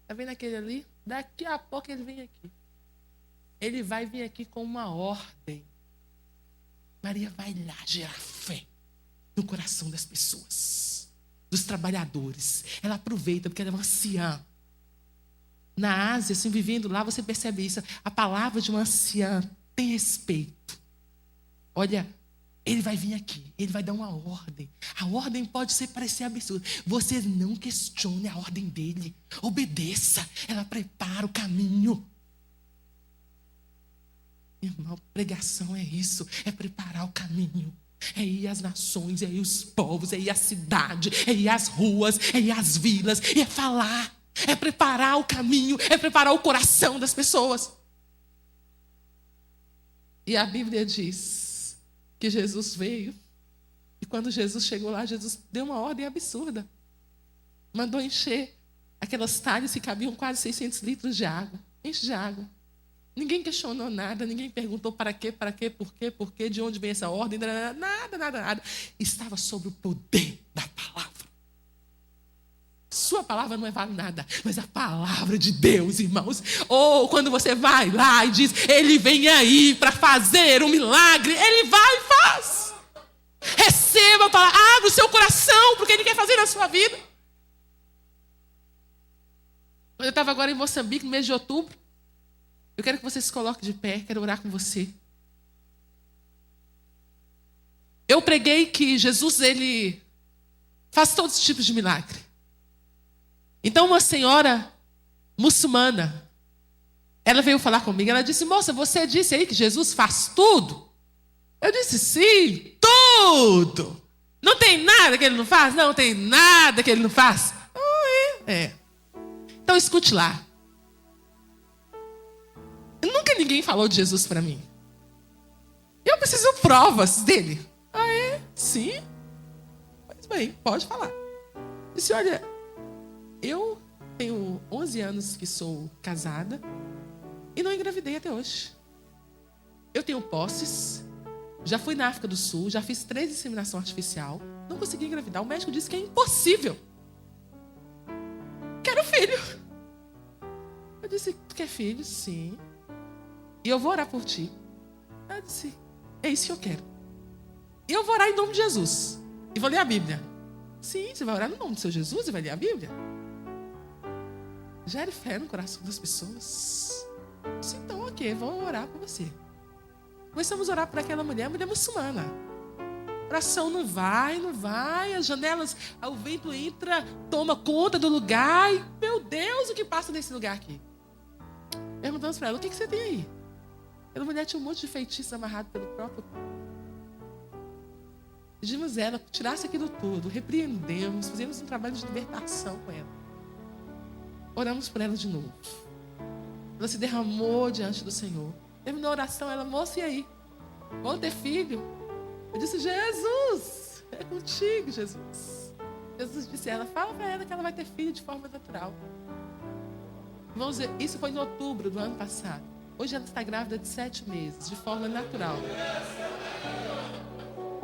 A: tá vendo aquele ali? Daqui a pouco ele vem aqui. Ele vai vir aqui com uma ordem. Maria vai lá gerar fé no coração das pessoas, dos trabalhadores. Ela aproveita porque ela é uma anciã. Na Ásia, assim, vivendo lá, você percebe isso. A palavra de uma anciã tem respeito. Olha, ele vai vir aqui, ele vai dar uma ordem. A ordem pode parecer absurda. Você não questione a ordem dele. Obedeça. Ela prepara o caminho. Irmão, pregação é isso, é preparar o caminho. É ir às nações, é ir aos povos, é ir à cidade, é ir às ruas, é ir às vilas, é falar, é preparar o caminho, é preparar o coração das pessoas. E a Bíblia diz que Jesus veio, e quando Jesus chegou lá, Jesus deu uma ordem absurda. Mandou encher aquelas talhas que cabiam quase 600 litros de água. Enche de água. Ninguém questionou nada, ninguém perguntou para quê, por quê, de onde vem essa ordem, nada. Estava sob o poder da palavra. Sua palavra não vale nada, mas a palavra de Deus, irmãos. Ou quando você vai lá e diz, ele vem aí para fazer um milagre, ele vai e faz. Receba a palavra, abre o seu coração, porque ele quer fazer na sua vida. Eu estava agora em Moçambique, no mês de outubro. Eu quero que você se coloque de pé, quero orar com você. Eu preguei que Jesus, ele faz todos os tipos de milagre. Então uma senhora muçulmana, ela veio falar comigo, ela disse, moça, você disse aí que Jesus faz tudo? Eu disse, sim, tudo. Não tem nada que ele não faz? Não tem nada que ele não faz. É. Então escute lá. Nunca ninguém falou de Jesus para mim. Eu preciso provas dele. Ah, é? Sim. Pois bem, pode falar. Disse, olha, eu tenho 11 anos que sou casada e não engravidei até hoje. Eu tenho posses, já fui na África do Sul, já fiz 3 inseminação artificial, não consegui engravidar. O médico disse que é impossível. Quero filho. Eu disse, tu quer filho? Sim. E eu vou orar por ti. Eu disse, é isso que eu quero. E eu vou orar em nome de Jesus. E vou ler a Bíblia. Sim, você vai orar no nome do seu Jesus e vai ler a Bíblia? Gere fé no coração das pessoas. Eu disse, então, ok, vou orar por você. Começamos a orar por aquela mulher muçulmana. oração não vai, as janelas, o vento entra, toma conta do lugar. E, meu Deus, o que passa nesse lugar aqui? Perguntamos para ela, o que você tem aí? A mulher tinha um monte de feitiços amarrados pelo próprio corpo. Pedimos a ela, tirasse aquilo tudo, repreendemos, fizemos um trabalho de libertação com ela. Oramos por ela de novo. Ela se derramou diante do Senhor. Terminou a oração, ela, moça, e aí? Vou ter filho? Eu disse, Jesus, é contigo, Jesus. Jesus disse a ela, fala para ela que ela vai ter filho de forma natural. Vamos ver, isso foi em outubro do ano passado. Hoje ela está grávida de 7 meses, de forma natural.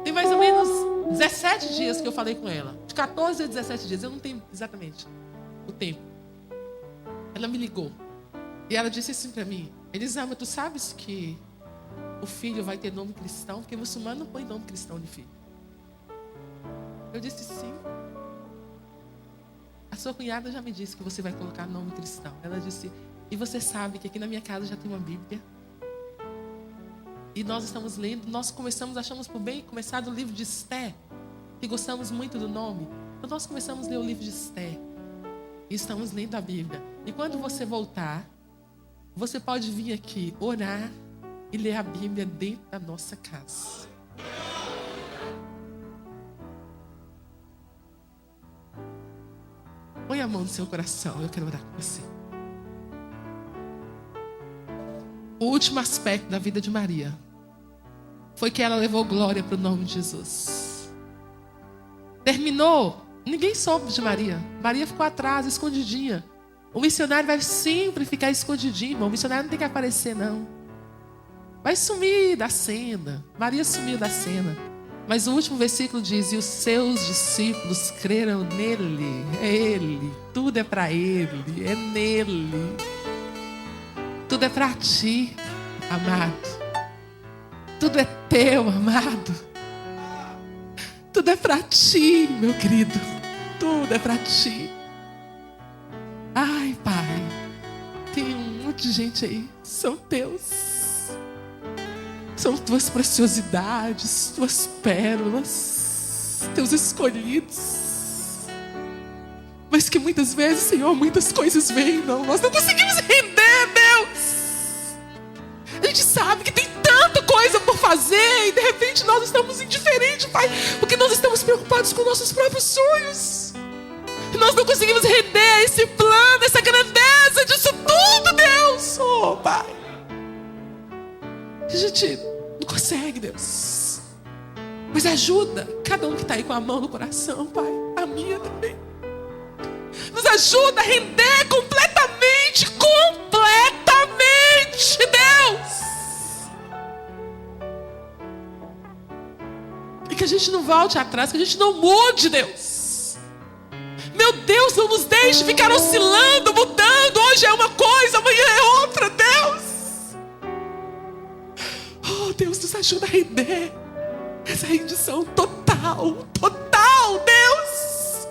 A: Tem mais ou menos 17 dias que eu falei com ela. De 14 a 17 dias, eu não tenho exatamente o tempo. Ela me ligou. E ela disse assim para mim, Elisama, tu sabes que o filho vai ter nome cristão? Porque muçulmano não põe nome cristão de filho. Eu disse sim. A sua cunhada já me disse que você vai colocar nome cristão. Ela disse, e você sabe que aqui na minha casa já tem uma Bíblia? E nós estamos lendo, achamos por bem começar do livro de Esther, que gostamos muito do nome. Então nós começamos a ler o livro de Esther. E estamos lendo a Bíblia. E quando você voltar, você pode vir aqui orar e ler a Bíblia dentro da nossa casa. Põe a mão no seu coração, eu quero orar com você. O último aspecto da vida de Maria foi que ela levou glória para o nome de Jesus. Terminou, ninguém soube de Maria. Maria ficou atrás, escondidinha. O missionário vai sempre ficar escondidinho, irmão. O missionário não tem que aparecer, não. Vai sumir da cena. Maria sumiu da cena. Mas o último versículo diz, e os seus discípulos creram nele. É ele, tudo é para ele, é nele. Tudo é para ti, amado. Tudo é teu, amado. Tudo é para ti, meu querido. Tudo é para ti. Ai, Pai, tem um monte de gente aí, são teus. São tuas preciosidades, tuas pérolas, teus escolhidos. Mas que muitas vezes, Senhor, muitas coisas vêm, nós não conseguimos render, Deus. A gente sabe que tem tanta coisa por fazer e de repente nós estamos indiferentes, Pai, porque nós estamos preocupados com nossos próprios sonhos. E nós não conseguimos render esse plano, essa grandeza disso tudo, Deus. Oh, Pai. A gente não consegue, Deus. Mas ajuda cada um que está aí com a mão no coração, Pai. A minha também. Nos ajuda a render completamente, Deus. E que a gente não volte atrás, que a gente não mude, Deus. Meu Deus, não nos deixe ficar oscilando, mudando. Hoje é uma coisa, amanhã é outra, Deus. Oh, Deus, nos ajuda a render essa rendição total, Deus.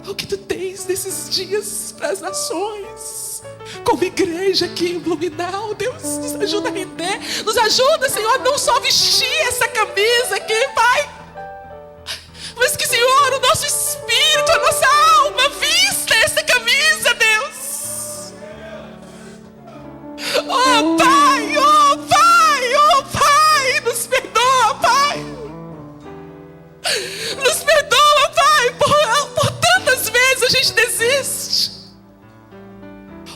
A: O que tu tens nesses dias para as nações, como igreja aqui em Blumenau, Deus, nos ajuda a render. Nos ajuda, Senhor, não só vestir essa camisa aqui, Pai, mas que, Senhor, o nosso espírito, a nossa alma vista essa camisa, Deus. Oh, Pai, oh, Pai, oh, Pai, nos perdoa, Pai. Nos perdoa, Pai, por tantas vezes a gente desiste.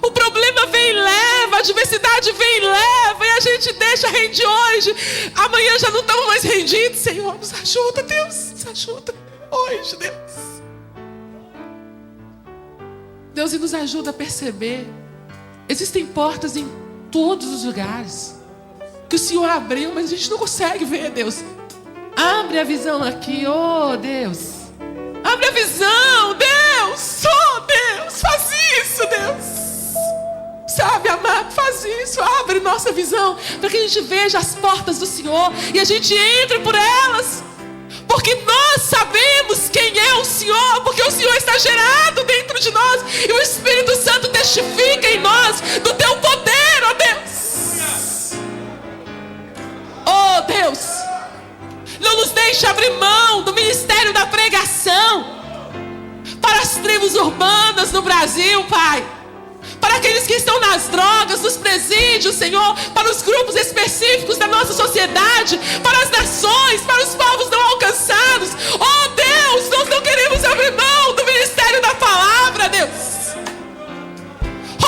A: O problema vem e leva, a adversidade vem e leva, e a gente deixa, rende hoje, amanhã já não estamos mais rendidos. Senhor, nos ajuda, Deus, nos ajuda hoje, Deus. Deus, e nos ajuda a perceber, existem portas em todos os lugares que o Senhor abriu, mas a gente não consegue ver, Deus. Abre a visão aqui, oh Deus. Abre a visão, Deus. Oh Deus, faz isso, Deus. Sabe, amado, faz isso. Abre nossa visão para que a gente veja as portas do Senhor e a gente entre por elas. Porque nós sabemos quem é o Senhor, porque o Senhor está gerado dentro de nós e o Espírito Santo testifica em nós do teu poder, ó Deus. Oh Deus, não nos deixe deixe abrir mão do ministério da pregação para as tribos urbanas no Brasil, Pai. Para aqueles que estão nas drogas, nos presídios, Senhor. Para os grupos específicos da nossa sociedade. Para as nações, para os povos não alcançados. Oh Deus, nós não queremos abrir mão do ministério da palavra, Deus.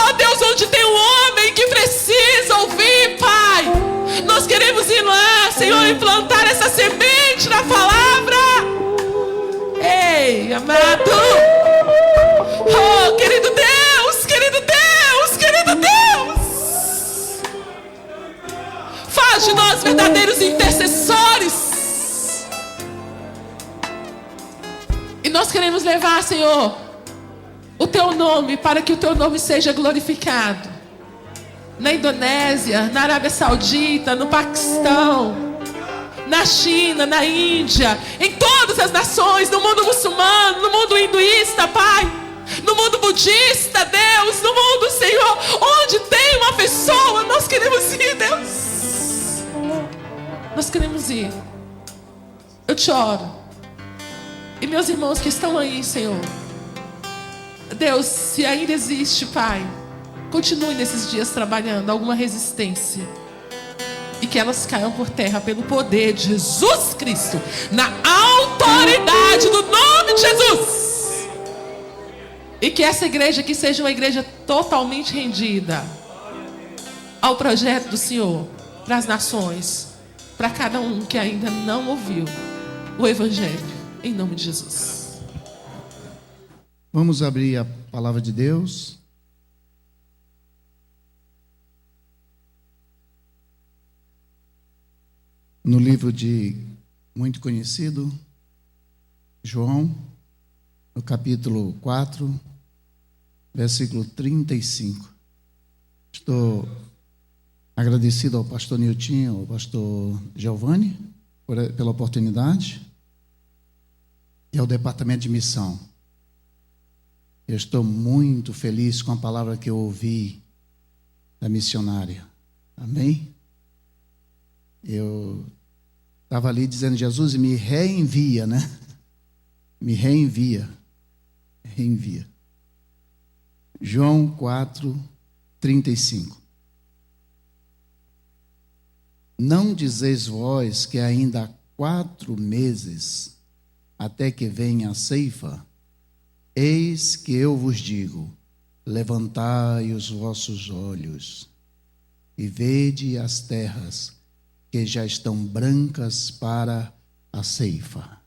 A: Oh Deus, onde tem um homem que precisa ouvir, Pai, nós queremos ir lá, Senhor, implantar essa semente na palavra. Ei, amado. Oh, querido Deus, querido Deus, querido Deus. Faz de nós verdadeiros intercessores. E nós queremos levar, Senhor, o Teu nome, para que o Teu nome seja glorificado. Na Indonésia, na Arábia Saudita, no Paquistão, na China, na Índia, em todas as nações, no mundo muçulmano, no mundo hinduísta, Pai, no mundo budista, Deus, no mundo, Senhor, onde tem uma pessoa, nós queremos ir, Deus. Nós queremos ir. Eu te oro. E meus irmãos que estão aí, Senhor, Deus, se ainda existe, Pai, continue nesses dias trabalhando alguma resistência. E que elas caiam por terra pelo poder de Jesus Cristo. Na autoridade do nome de Jesus. E que essa igreja aqui seja uma igreja totalmente rendida ao projeto do Senhor. Para as nações. Para cada um que ainda não ouviu o Evangelho. Em nome de Jesus.
B: Vamos abrir a palavra de Deus. No livro de muito conhecido, João, no capítulo 4, versículo 35. Estou agradecido ao pastor Niltinho, ao pastor Giovanni, pela oportunidade, e ao departamento de missão. Eu estou muito feliz com a palavra que eu ouvi da missionária. Amém? Eu estava ali dizendo, Jesus, me reenvia, né? Me reenvia. Reenvia. João 4, 35. Não dizeis vós que ainda há 4 meses até que venha a ceifa? Eis que eu vos digo, levantai os vossos olhos e vede as terras que já estão brancas para a ceifa.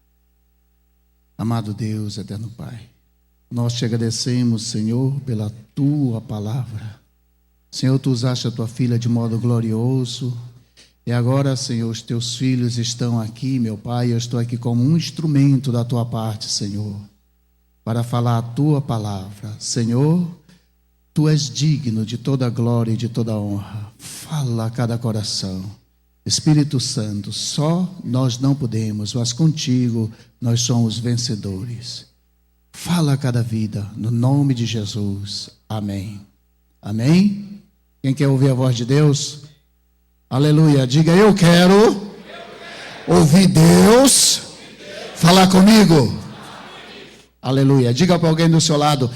B: Amado Deus, eterno Pai, nós te agradecemos, Senhor, pela tua palavra. Senhor, tu usaste a tua filha de modo glorioso. E agora, Senhor, os teus filhos estão aqui, meu Pai. Eu estou aqui como um instrumento da tua parte, Senhor, para falar a tua palavra. Senhor, tu és digno de toda glória e de toda honra. Fala a cada coração. Espírito Santo, só nós não podemos, mas contigo nós somos vencedores. Fala a cada vida, no nome de Jesus. Amém. Amém? Quem quer ouvir a voz de Deus? Aleluia. Diga, eu quero ouvir Deus falar comigo. Aleluia. Diga para alguém do seu lado,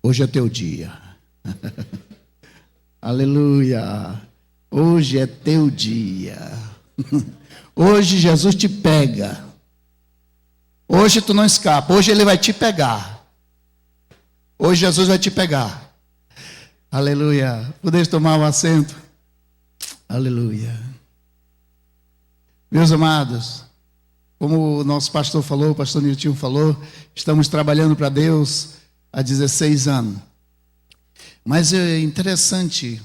B: hoje é teu dia. Aleluia. Hoje é teu dia. Hoje Jesus te pega. Hoje tu não escapa. Hoje Ele vai te pegar. Hoje Jesus vai te pegar. Aleluia. Podeis tomar um assento. Aleluia. Meus amados, como o nosso pastor falou, o pastor Niltinho falou, estamos trabalhando para Deus há 16 anos. Mas é interessante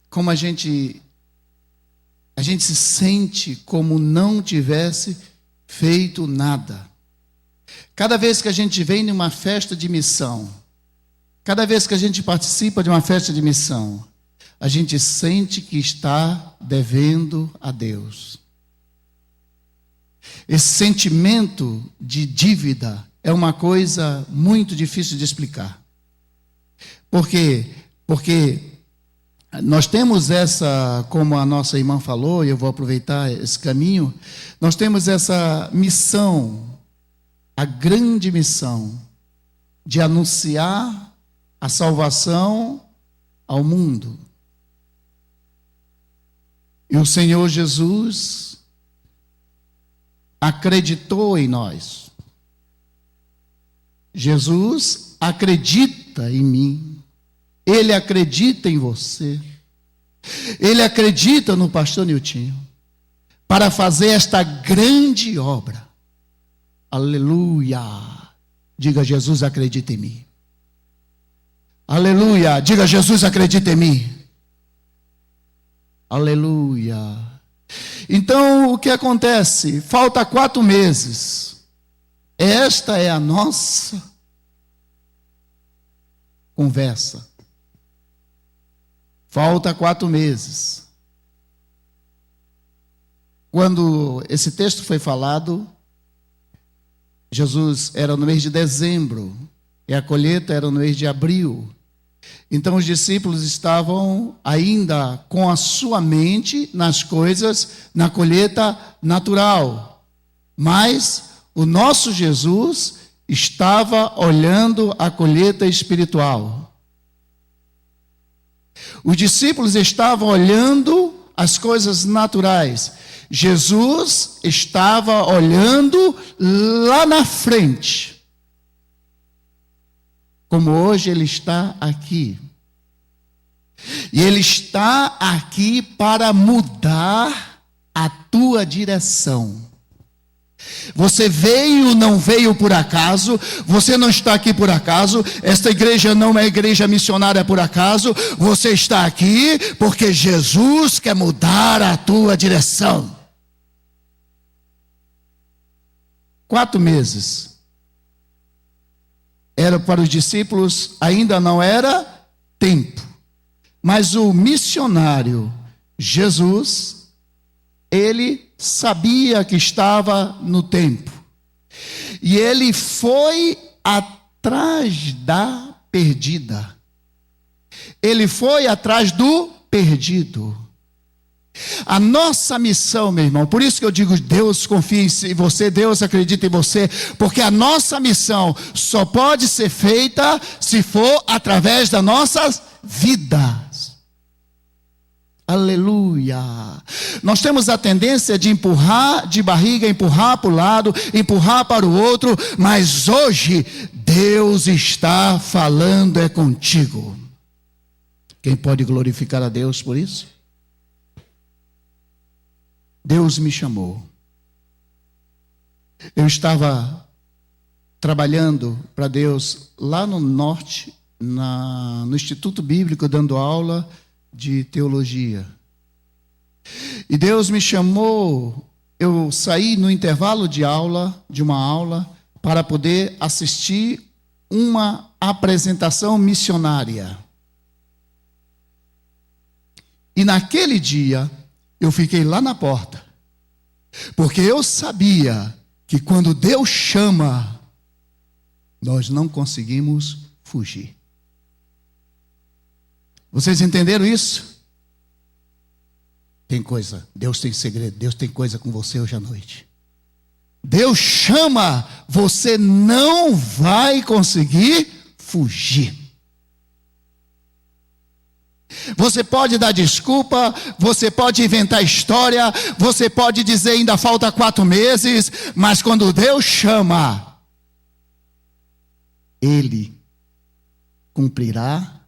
B: como a gente se sente como não tivesse feito nada. Cada vez que a gente vem numa festa de missão, cada vez que a gente participa de uma festa de missão, a gente sente que está devendo a Deus. Esse sentimento de dívida é uma coisa muito difícil de explicar. Por quê? Porque Nós temos essa, como a nossa irmã falou, e eu vou aproveitar esse caminho, nós temos essa missão, a grande missão, de anunciar a salvação ao mundo. E o Senhor Jesus acreditou em nós. Jesus acredita em mim. Ele acredita em você. Ele acredita no pastor Niltinho para fazer esta grande obra. Aleluia. Diga, Jesus acredita em mim. Aleluia. Diga, Jesus acredita em mim. Aleluia. Então, o que acontece? Falta 4 meses. Esta é a nossa conversa. Falta 4 meses. Quando esse texto foi falado, Jesus era no mês de dezembro e a colheita era no mês de abril. Então os discípulos estavam ainda com a sua mente nas coisas, na colheita natural. Mas o nosso Jesus estava olhando a colheita espiritual. Os discípulos estavam olhando as coisas naturais. Jesus estava olhando lá na frente. Como hoje ele está aqui. E ele está aqui para mudar a tua direção. Você veio, não veio por acaso. Você não está aqui por acaso. Esta igreja não é igreja missionária por acaso. Você está aqui porque Jesus quer mudar a tua direção. 4 meses. Era para os discípulos, ainda não era tempo. Mas o missionário Jesus, ele sabia que estava no tempo. E ele foi atrás da perdida. Ele foi atrás do perdido. A nossa missão, meu irmão, por isso que eu digo, Deus confia em você, Deus acredita em você, porque a nossa missão só pode ser feita se for através das nossas vidas. Aleluia. Nós temos a tendência de empurrar de barriga, empurrar para o lado, empurrar para o outro, mas hoje Deus está falando é contigo. Quem pode glorificar a Deus por isso? Deus me chamou. Eu estava trabalhando para Deus lá no norte, no Instituto Bíblico, dando aula de teologia. E Deus me chamou, eu saí no intervalo de uma aula, para poder assistir uma apresentação missionária. E naquele dia, eu fiquei lá na porta, porque eu sabia que quando Deus chama, nós não conseguimos fugir. Vocês entenderam isso? Tem coisa, Deus tem segredo, Deus tem coisa com você hoje à noite. Deus chama, você não vai conseguir fugir. Você pode dar desculpa, você pode inventar história, você pode dizer ainda falta 4 meses, mas quando Deus chama, Ele cumprirá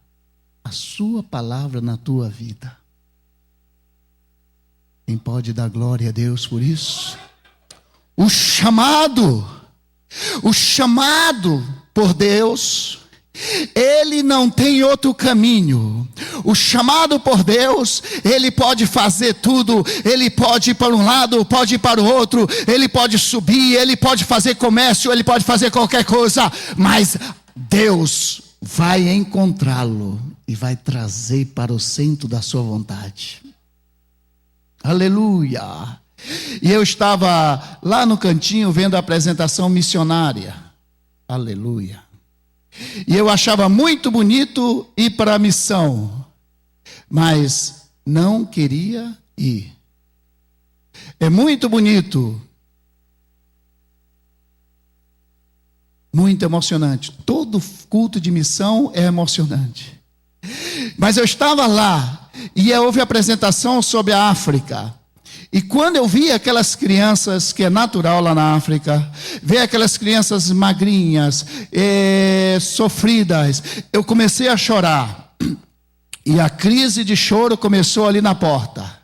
B: a sua palavra na tua vida. Quem pode dar glória a Deus por isso? O chamado por Deus, ele não tem outro caminho. O chamado por Deus, ele pode fazer tudo. Ele pode ir para um lado, pode ir para o outro. Ele pode subir, ele pode fazer comércio, ele pode fazer qualquer coisa. Mas Deus vai encontrá-lo e vai trazer para o centro da sua vontade. Aleluia. E eu estava lá no cantinho vendo a apresentação missionária. Aleluia. E eu achava muito bonito ir para a missão. mas não queria ir. É muito bonito, muito emocionante. Todo culto de missão é emocionante. Mas eu estava lá e houve a apresentação sobre a África. E quando eu vi aquelas crianças, que é natural lá na África, ver aquelas crianças magrinhas, sofridas, eu comecei a chorar. E a crise de choro começou ali na porta.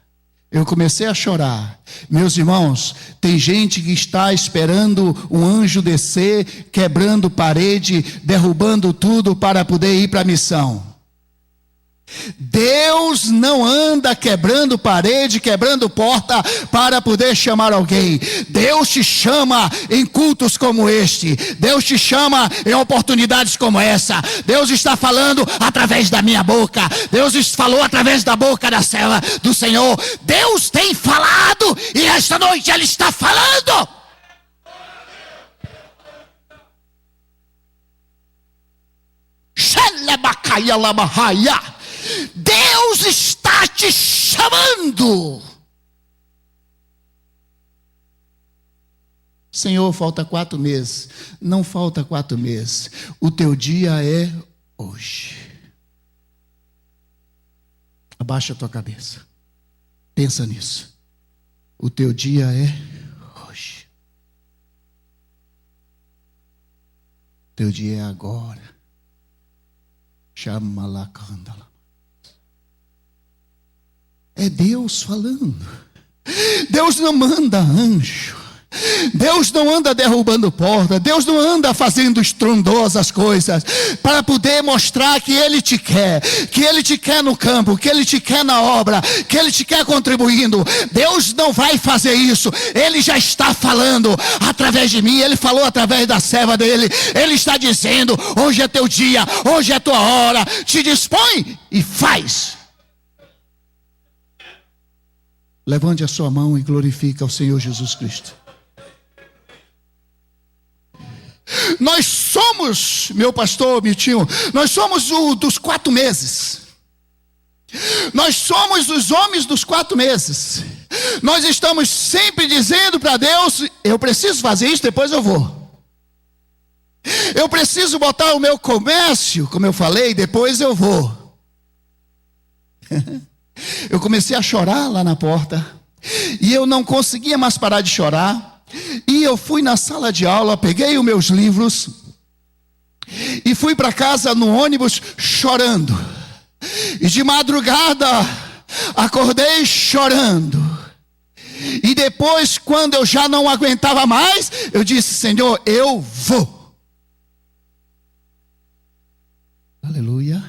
B: Eu comecei a chorar. Meus irmãos, tem gente que está esperando um anjo descer, quebrando parede, derrubando tudo para poder ir para a missão. Deus não anda quebrando parede, quebrando porta para poder chamar alguém. Deus te chama em cultos como este. Deus te chama em oportunidades como essa. Deus está falando através da minha boca. Deus falou através da boca da serva do Senhor. Deus tem falado e esta noite Ele está falando. Deus está te chamando. Senhor, falta 4 meses. Não falta 4 meses. O teu dia é hoje. Abaixa a tua cabeça. Pensa nisso. O teu dia é hoje. O teu dia é agora. Chama lá, candala. É Deus falando. Deus não manda anjo. Deus não anda derrubando porta. Deus não anda fazendo estrondosas coisas para poder mostrar que Ele te quer. Que Ele te quer no campo. Que Ele te quer na obra. Que Ele te quer contribuindo. Deus não vai fazer isso. Ele já está falando através de mim. Ele falou através da serva dele. Ele está dizendo: hoje é teu dia. Hoje é tua hora. Te dispõe e faz. Levante a sua mão e glorifique ao Senhor Jesus Cristo. Nós somos, meu pastor Miltinho, nós somos dos 4 meses. Nós somos os homens dos 4 meses. Nós estamos sempre dizendo para Deus: eu preciso fazer isso, depois eu vou. Eu preciso botar o meu comércio, como eu falei, depois eu vou. Eu comecei a chorar lá na porta. E eu não conseguia mais parar de chorar. E eu fui na sala de aula, peguei os meus livros e fui para casa no ônibus chorando. E de madrugada acordei chorando. E depois, quando eu já não aguentava mais, eu disse: Senhor, eu vou. Aleluia.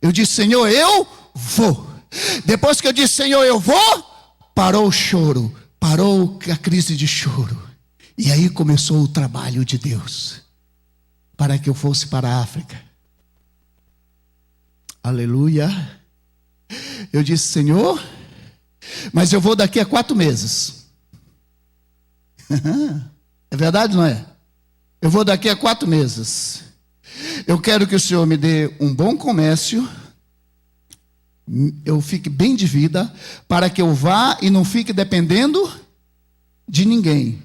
B: Eu disse: Senhor, eu vou. Depois que eu disse: Senhor, eu vou, parou o choro, parou a crise de choro. E aí começou o trabalho de Deus para que eu fosse para a África. Aleluia. Eu disse: Senhor, mas eu vou daqui a 4 meses. É verdade, não é? Eu vou daqui a 4 meses. Eu quero que o Senhor me dê um bom comércio, eu fique bem de vida, para que eu vá e não fique dependendo de ninguém.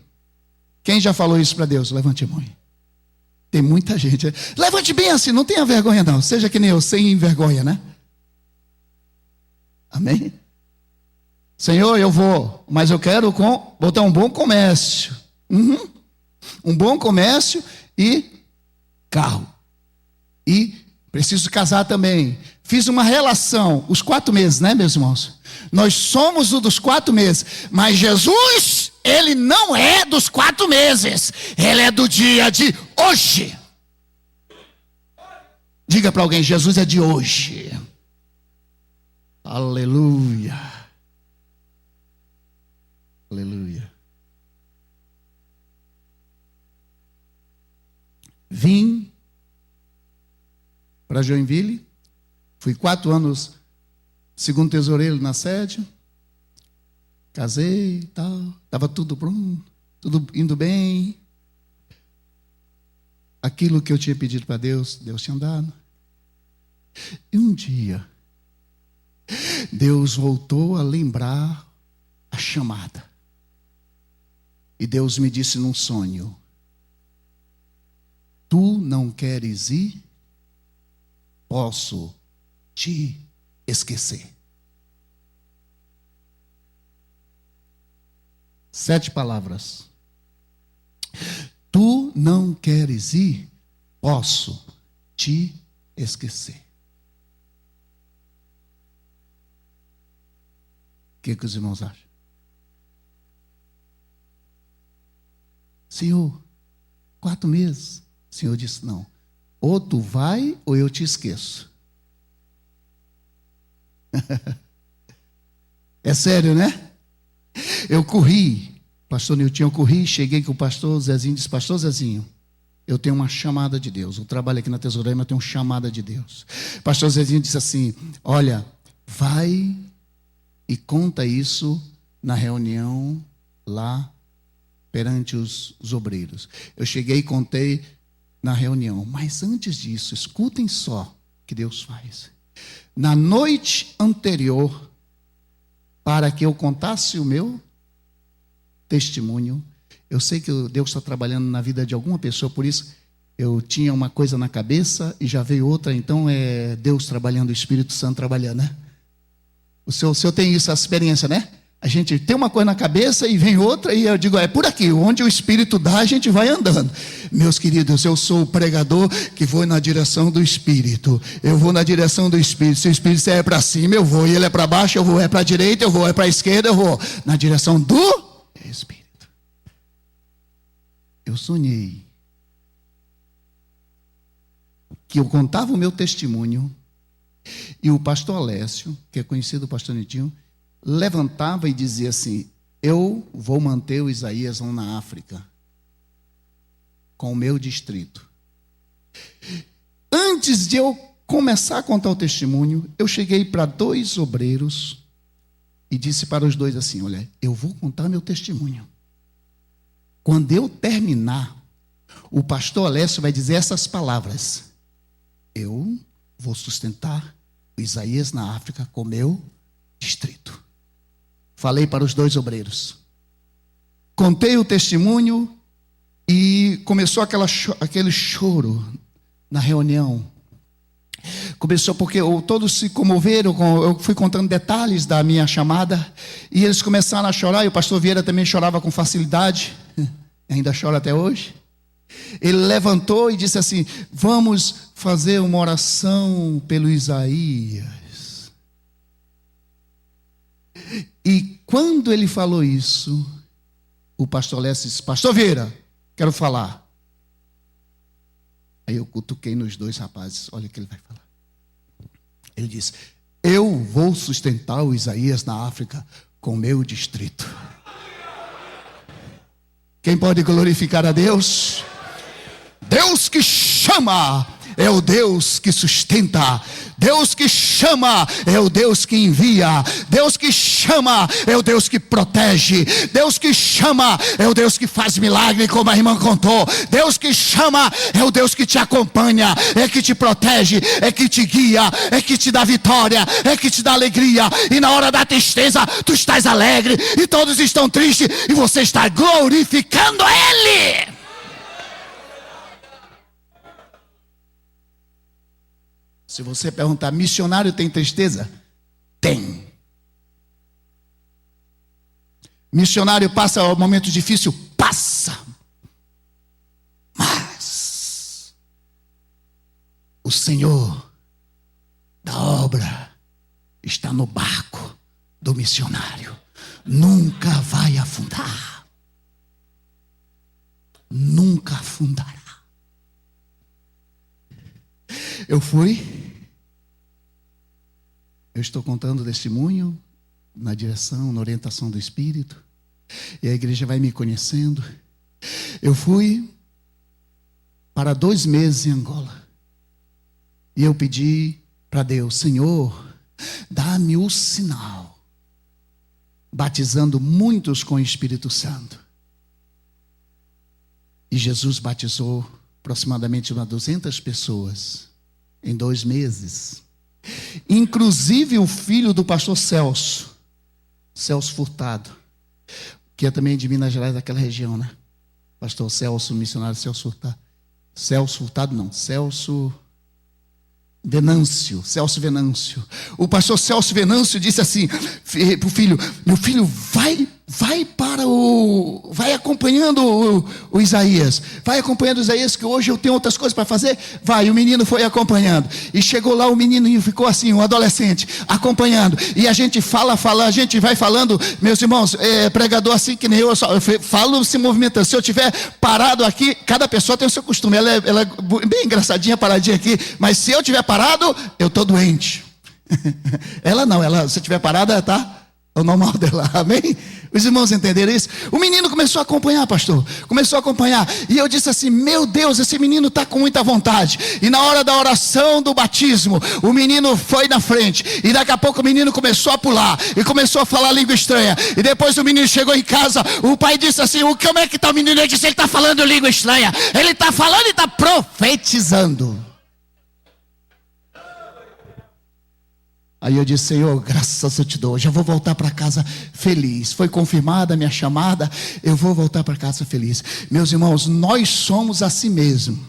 B: Quem já falou isso para Deus? Levante a mão. Tem muita gente. Levante bem assim, não tenha vergonha não. Seja que nem eu, sem vergonha, né? Amém? Senhor, eu vou, mas eu quero botar um bom comércio. Um bom comércio e carro. E preciso casar também. Fiz uma relação, os 4 meses, né, meus irmãos? Nós somos o dos 4 meses, mas Jesus, Ele não é dos 4 meses. Ele é do dia de hoje. Diga para alguém: Jesus é de hoje. Aleluia. Aleluia. Vim para Joinville. Fui 4 anos segundo tesoureiro na sede. Casei e tal. Estava tudo pronto. Tudo indo bem. Aquilo que eu tinha pedido para Deus, Deus tinha dado. E um dia, Deus voltou a lembrar a chamada. E Deus me disse num sonho: tu não queres ir? Posso te esquecer. 7 palavras. Tu não queres ir? Posso te esquecer. O que os irmãos acham? Senhor, 4 meses. O Senhor disse: não. Ou tu vai ou eu te esqueço. É sério, né? Eu corri, pastor Nilton, eu corri, cheguei com o pastor Zezinho, disse: pastor Zezinho, eu tenho uma chamada de Deus. Eu trabalho aqui na tesouraria, mas eu tenho uma chamada de Deus. Pastor Zezinho disse assim: olha, vai e conta isso na reunião lá perante os obreiros. Eu cheguei e contei na reunião. Mas antes disso, escutem só o que Deus faz. Na noite anterior, para que eu contasse o meu testemunho, eu sei que Deus está trabalhando na vida de alguma pessoa, por isso eu tinha uma coisa na cabeça e já veio outra, então é Deus trabalhando, o Espírito Santo trabalhando, né? O senhor tem essa experiência, né? A gente tem uma coisa na cabeça e vem outra, e eu digo: é por aqui, onde o Espírito dá, a gente vai andando. Meus queridos, eu sou o pregador que vou na direção do Espírito. Eu vou na direção do Espírito. Se o Espírito é para cima, eu vou. E ele é para baixo, eu vou. É para a direita, eu vou. É para a esquerda, eu vou. Na direção do Espírito. Eu sonhei que eu contava o meu testemunho e o pastor Alessio, que é conhecido pastor Nitinho, levantava e dizia assim: eu vou manter o Isaías lá na África, com o meu distrito. Antes de eu começar a contar o testemunho, eu cheguei para 2 obreiros e disse para os 2 assim: olha, eu vou contar meu testemunho. Quando eu terminar, o pastor Alessio vai dizer essas palavras: eu vou sustentar o Isaías na África com o meu distrito. Falei para os 2 obreiros. Contei o testemunho e começou aquele choro na reunião. Começou porque todos se comoveram, eu fui contando detalhes da minha chamada, e eles começaram a chorar, e o pastor Vieira também chorava com facilidade, ainda chora até hoje. Ele levantou e disse assim: vamos fazer uma oração pelo Isaías. E quando ele falou isso, o pastor Alessio disse: pastor Vieira, quero falar. Aí eu cutuquei nos 2 rapazes: olha o que ele vai falar. Ele disse: eu vou sustentar o Isaías na África com o meu distrito. Quem pode glorificar a Deus? Deus que chama é o Deus que sustenta. Deus que chama é o Deus que envia. Deus que chama é o Deus que protege. Deus que chama é o Deus que faz milagre, como a irmã contou. Deus que chama é o Deus que te acompanha, é que te protege, é que te guia, é que te dá vitória, é que te dá alegria. E na hora da tristeza, tu estás alegre, e todos estão tristes, e você está glorificando Ele. Se você perguntar: missionário tem tristeza? Tem. Missionário passa um momento difícil? Passa. Mas o Senhor da obra está no barco do missionário. Nunca vai afundar. Nunca afundará. Eu estou contando o testemunho na direção, na orientação do Espírito, e a igreja vai me conhecendo. Eu fui para 2 meses em Angola, e eu pedi para Deus: Senhor, dá-me o sinal, batizando muitos com o Espírito Santo. E Jesus batizou aproximadamente umas 200 pessoas em 2 meses. Inclusive o filho do pastor Celso Furtado, que é também de Minas Gerais, daquela região, né? Pastor Celso, missionário Celso Furtado. Celso Venâncio. O pastor Celso Venâncio disse assim para o filho: meu filho, vai acompanhando o Isaías. Vai acompanhando o Isaías, que hoje eu tenho outras coisas para fazer. Vai, o menino foi acompanhando. E chegou lá, o menino ficou assim, um adolescente, acompanhando. E a gente fala, a gente vai falando, meus irmãos, pregador assim que nem eu falo se movimentando. Se eu tiver parado aqui, cada pessoa tem o seu costume. Ela é bem engraçadinha, paradinha aqui. Mas se eu tiver parado, eu estou doente. Ela não, se estiver parada, tá? É o normal dela, amém? Os irmãos entenderam isso? O menino começou a acompanhar, pastor. Começou a acompanhar. E eu disse assim: meu Deus, esse menino está com muita vontade. E na hora da oração do batismo, o menino foi na frente. E daqui a pouco o menino começou a pular. E começou a falar língua estranha. E depois o menino chegou em casa. O pai disse assim: como é que está o menino? Eu disse: ele está falando língua estranha. Ele está falando e está profetizando. Aí eu disse: Senhor, graças eu te dou, já vou voltar para casa feliz. Foi confirmada a minha chamada, eu vou voltar para casa feliz. Meus irmãos, nós somos assim mesmo.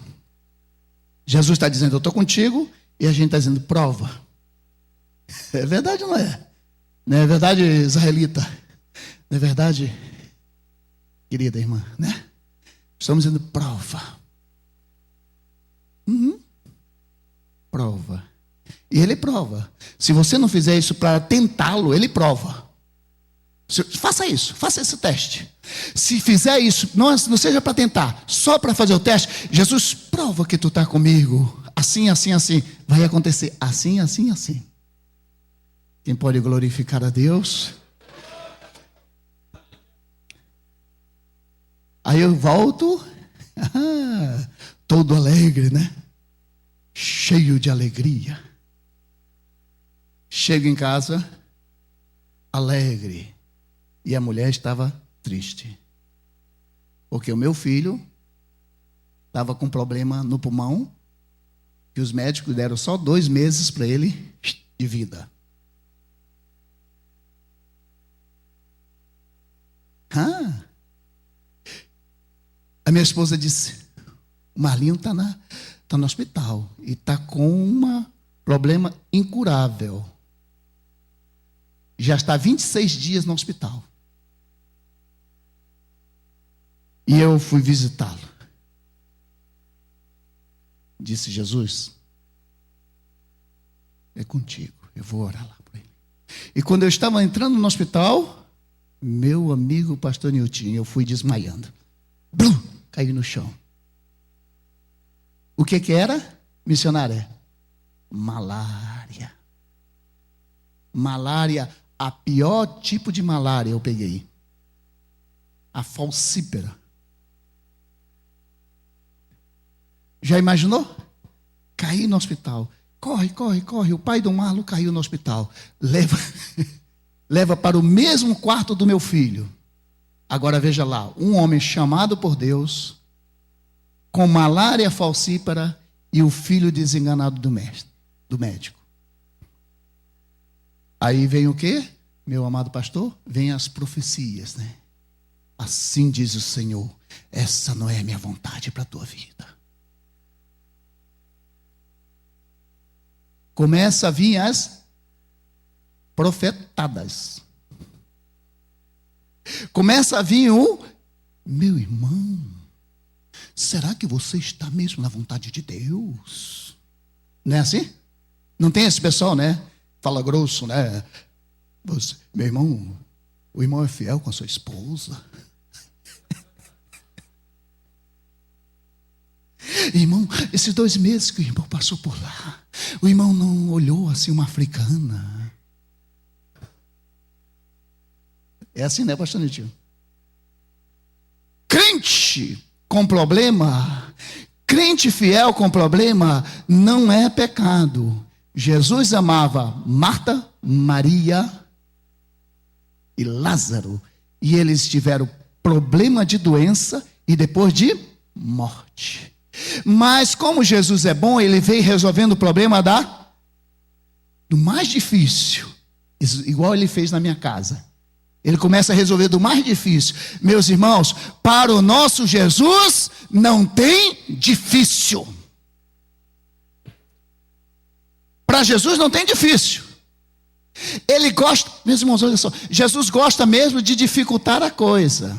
B: Jesus está dizendo: eu estou contigo, e a gente está dizendo: prova. É verdade ou não é? Não é verdade, israelita? Não é verdade, querida irmã, né? Estamos dizendo: prova. Prova. E ele prova. Se você não fizer isso para tentá-lo, ele prova. Faça isso, faça esse teste. Se fizer isso, não seja para tentar, só para fazer o teste. Jesus, prova que tu está comigo. Assim, assim, assim. Vai acontecer assim, assim, assim. Quem pode glorificar a Deus? Aí eu volto, todo alegre, né? Cheio de alegria. Chego em casa, alegre, e a mulher estava triste, porque o meu filho estava com problema no pulmão, que os médicos deram só 2 meses para ele de vida. A minha esposa disse: o Marlinho está no hospital e está com um problema incurável. Já está 26 dias no hospital. E eu fui visitá-lo. Disse: Jesus, é contigo, eu vou orar lá por ele. E quando eu estava entrando no hospital, meu amigo pastor Nilton, eu fui desmaiando. Blum, caí no chão. O que era, missionária? Malária. Malária. A pior tipo de malária eu peguei. A falcípera. Já imaginou? Caí no hospital. Corre, corre, corre. O pai do Marlon caiu no hospital. Leva para o mesmo quarto do meu filho. Agora veja lá. Um homem chamado por Deus, com malária falcípera, e o filho desenganado do médico. Aí vem o quê, meu amado pastor? Vem as profecias, né? Assim diz o Senhor: essa não é a minha vontade para a tua vida. Começa a vir as profetadas. Começa a vir meu irmão, será que você está mesmo na vontade de Deus? Não é assim? Não tem esse pessoal, né? Fala grosso, né? Meu irmão, o irmão é fiel com a sua esposa. Irmão, esses 2 meses que o irmão passou por lá, o irmão não olhou assim uma africana. É assim, né, pastor Nitinho? Crente com problema, crente fiel com problema, não é pecado. Jesus amava Marta, Maria e Lázaro. E eles tiveram problema de doença e depois de morte. Mas como Jesus é bom, ele veio resolvendo o problema da do mais difícil, igual ele fez na minha casa. Ele começa a resolver do mais difícil. Meus irmãos, para o nosso Jesus não tem difícil. Para Jesus não tem difícil. Ele gosta, meus irmãos, olha só, Jesus gosta mesmo de dificultar a coisa.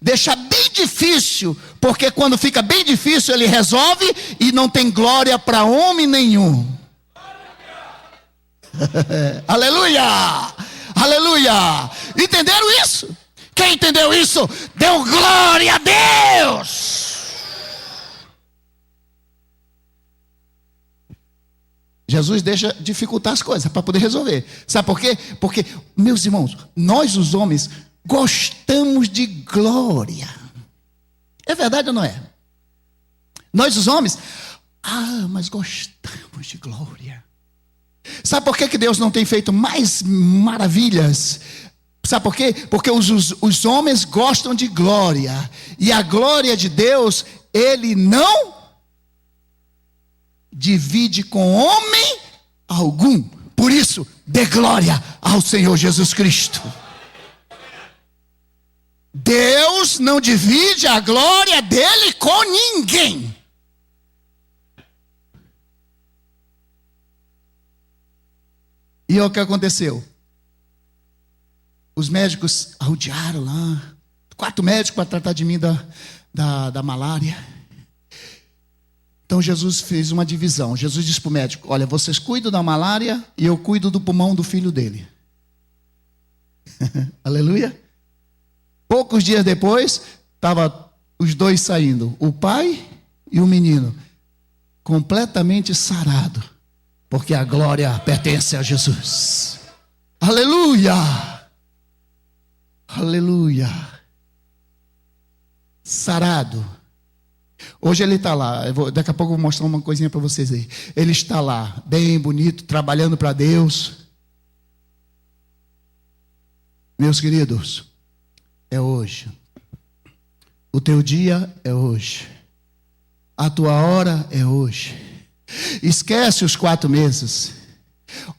B: Deixa bem difícil, porque quando fica bem difícil ele resolve e não tem glória para homem nenhum. Aleluia! Aleluia! Entenderam isso? Quem entendeu isso, deu glória a Deus! Jesus deixa dificultar as coisas para poder resolver. Sabe por quê? Porque, meus irmãos, nós os homens gostamos de glória. É verdade ou não é? Nós os homens, mas gostamos de glória. Sabe por que Deus não tem feito mais maravilhas? Sabe por quê? Porque os homens gostam de glória. E a glória de Deus, Ele não divide com homem algum. Por isso, dê glória ao Senhor Jesus Cristo. Deus não divide a glória dele com ninguém. E o que aconteceu? Os médicos arrodearam lá, 4 médicos para tratar de mim da malária. Então Jesus fez uma divisão. Jesus disse para o médico: olha, vocês cuidam da malária e eu cuido do pulmão do filho dele. Aleluia. Poucos dias depois, estavam os dois saindo, o pai e o menino, completamente sarado, porque a glória pertence a Jesus. Aleluia! Aleluia! Sarado. Hoje ele está lá, daqui a pouco eu vou mostrar uma coisinha para vocês aí. Ele está lá, bem bonito, trabalhando para Deus. Meus queridos, é hoje. O teu dia é hoje. A tua hora é hoje. Esquece os 4 meses.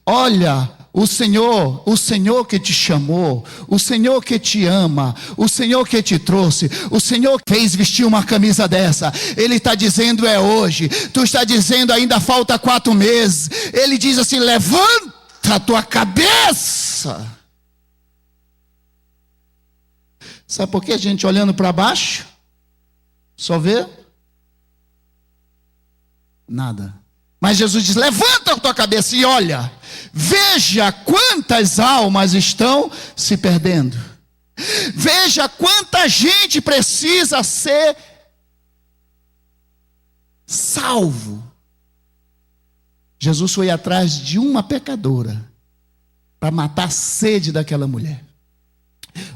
B: Olha, o Senhor que te chamou, o Senhor que te ama, o Senhor que te trouxe, o Senhor que fez vestir uma camisa dessa. Ele está dizendo é hoje. Tu está dizendo ainda falta 4 meses. Ele diz assim: levanta a tua cabeça. Sabe por que a gente olhando para baixo só vê nada? Mas Jesus diz: levanta a tua cabeça e olha, veja quantas almas estão se perdendo. Veja quanta gente precisa ser salvo. Jesus foi atrás de uma pecadora para matar a sede daquela mulher.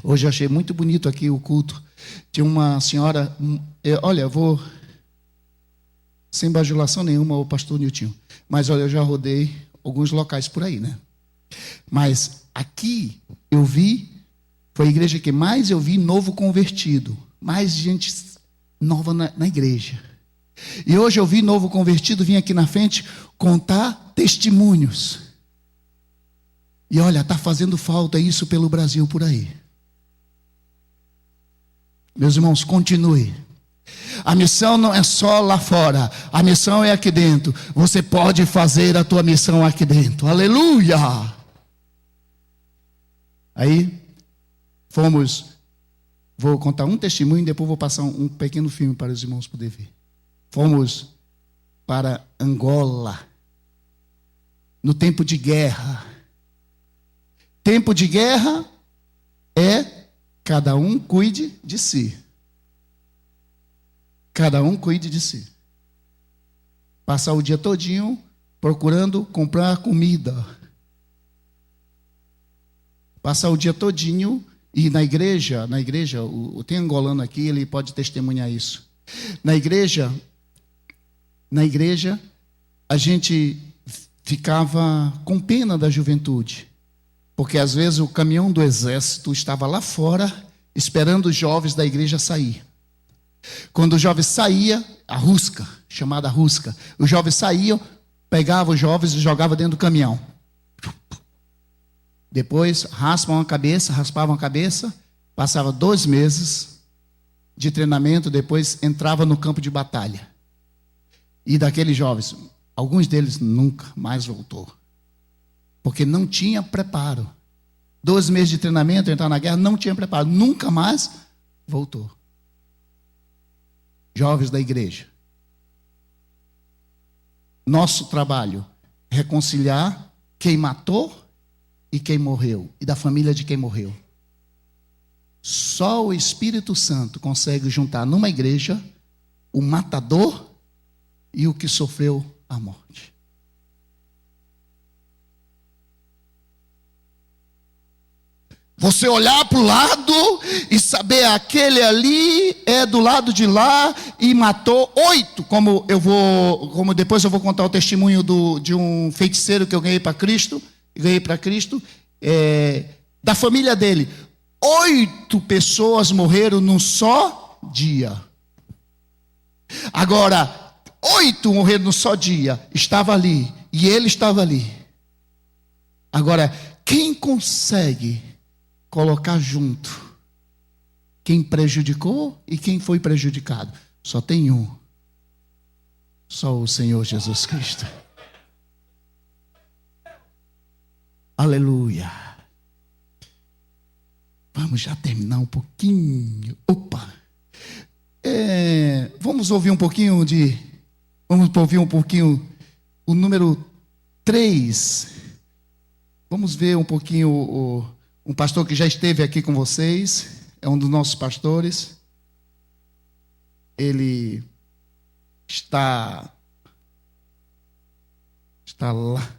B: Hoje eu achei muito bonito aqui o culto. Tinha uma senhora, olha, eu vou sem bajulação nenhuma ao pastor Niltinho, mas olha, eu já rodei alguns locais por aí, né? Mas aqui eu vi, foi a igreja que mais eu vi novo convertido, mais gente nova na igreja. E hoje eu vi novo convertido, vim aqui na frente contar testemunhos. E olha, está fazendo falta isso pelo Brasil por aí. Meus irmãos, continue. A missão não é só lá fora, a missão é aqui dentro. Você pode fazer a tua missão aqui dentro. Aleluia! Aí, vou contar um testemunho e depois vou passar um pequeno filme para os irmãos poderem ver. Fomos para Angola, no tempo de guerra. Tempo de guerra é cada um cuide de si. Cada um cuide de si. Passar o dia todinho procurando comprar comida. Passar o dia todinho e na igreja, tem angolano aqui, ele pode testemunhar isso. Na igreja, a gente ficava com pena da juventude. Porque às vezes o caminhão do exército estava lá fora, esperando os jovens da igreja sair. Quando os jovens saíam, a rusca, chamada rusca, os jovens saíam, pegavam os jovens e jogavam dentro do caminhão. Depois raspavam a cabeça, passava 2 meses de treinamento, depois entrava no campo de batalha. E daqueles jovens, alguns deles nunca mais voltou. Porque não tinha preparo. 2 meses de treinamento, entrar na guerra, não tinha preparo. Nunca mais voltou. Jovens da igreja. Nosso trabalho é reconciliar quem matou e quem morreu. E da família de quem morreu. Só o Espírito Santo consegue juntar numa igreja o matador e o que sofreu a morte. Você olhar para o lado e saber aquele ali é do lado de lá e matou 8, como depois eu vou contar o testemunho de um feiticeiro que eu ganhei para Cristo, da família dele. 8 pessoas morreram num só dia. Agora, 8 morreram num só dia, estava ali, e ele estava ali. Agora, quem consegue colocar junto quem prejudicou e quem foi prejudicado? Só tem um. Só o Senhor Jesus Cristo. Aleluia. Vamos já terminar um pouquinho. Opa. Vamos ouvir um pouquinho o número 3. Vamos ver um pouquinho um pastor que já esteve aqui com vocês, é um dos nossos pastores. Ele está lá.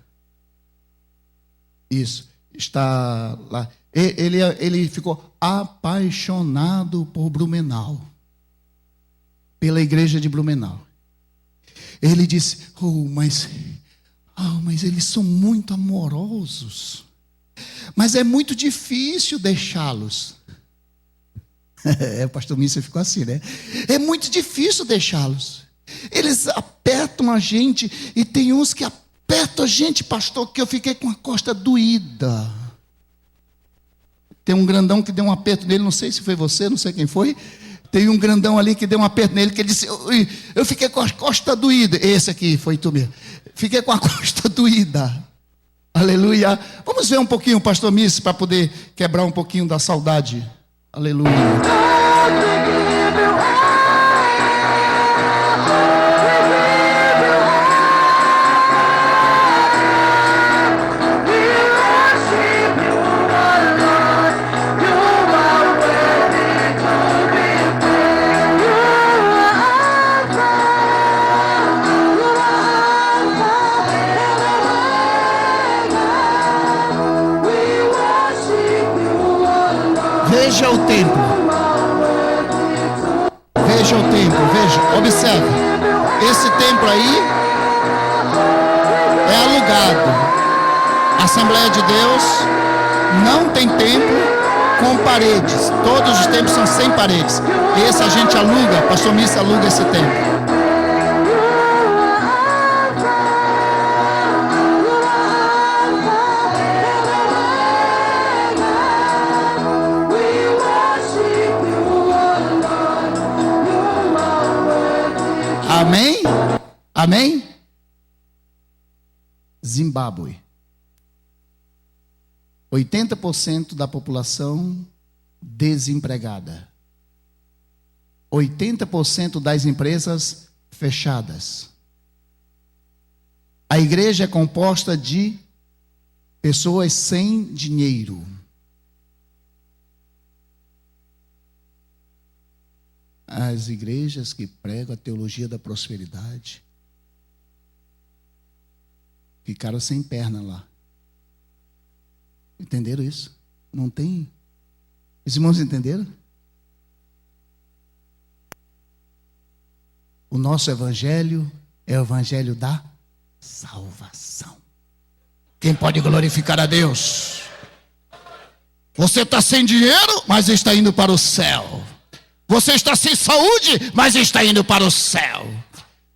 B: Isso, está lá. Ele ficou apaixonado por Blumenau, pela igreja de Blumenau. Ele disse: mas eles são muito amorosos. Mas é muito difícil deixá-los. O pastor Mício ficou assim, né? É muito difícil deixá-los. Eles apertam a gente. E tem uns que apertam a gente, pastor, que eu fiquei com a costa doída. Tem um grandão que deu um aperto nele. Não sei se foi você, não sei quem foi. Tem um grandão ali que deu um aperto nele, que ele disse: eu fiquei com a costa doída. Esse aqui, foi tu mesmo. Fiquei com a costa doída. Aleluia. Vamos ver um pouquinho o pastor Mício para poder quebrar um pouquinho da saudade. Aleluia. Veja o templo. Veja o templo, veja, observe. Esse templo aí é alugado. A Assembleia de Deus não tem templo com paredes. Todos os templos são sem paredes. Esse a gente aluga, pastor Mício aluga esse templo. Amém? Amém? Zimbábue. 80% da população desempregada. 80% das empresas fechadas. A igreja é composta de pessoas sem dinheiro. As igrejas que pregam a teologia da prosperidade ficaram sem perna lá. Entenderam isso? Não tem? Os irmãos entenderam? O nosso evangelho é o evangelho da salvação. Quem pode glorificar a Deus? Você está sem dinheiro, mas está indo para o céu. Você está sem saúde, mas está indo para o céu.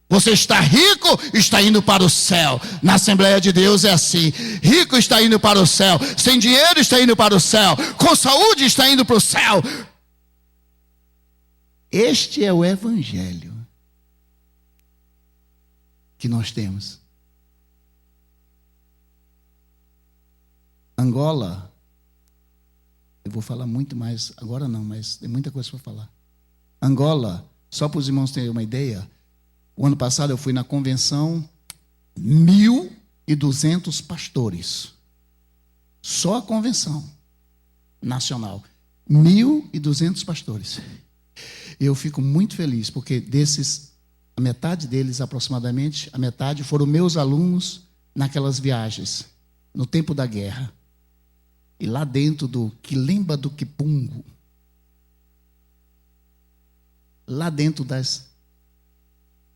B: Você está rico, está indo para o céu. Na Assembleia de Deus é assim. Rico está indo para o céu. Sem dinheiro está indo para o céu. Com saúde está indo para o céu. Este é o evangelho que nós temos. Angola, eu vou falar muito mais, agora não, mas tem muita coisa para falar. Angola, só para os irmãos terem uma ideia, o ano passado eu fui na convenção, 1.200 pastores. Só a convenção nacional. 1.200 pastores. Eu fico muito feliz, porque desses, a metade deles aproximadamente, a metade foram meus alunos naquelas viagens, no tempo da guerra. E lá dentro do Quilemba do Quipungo, lá dentro das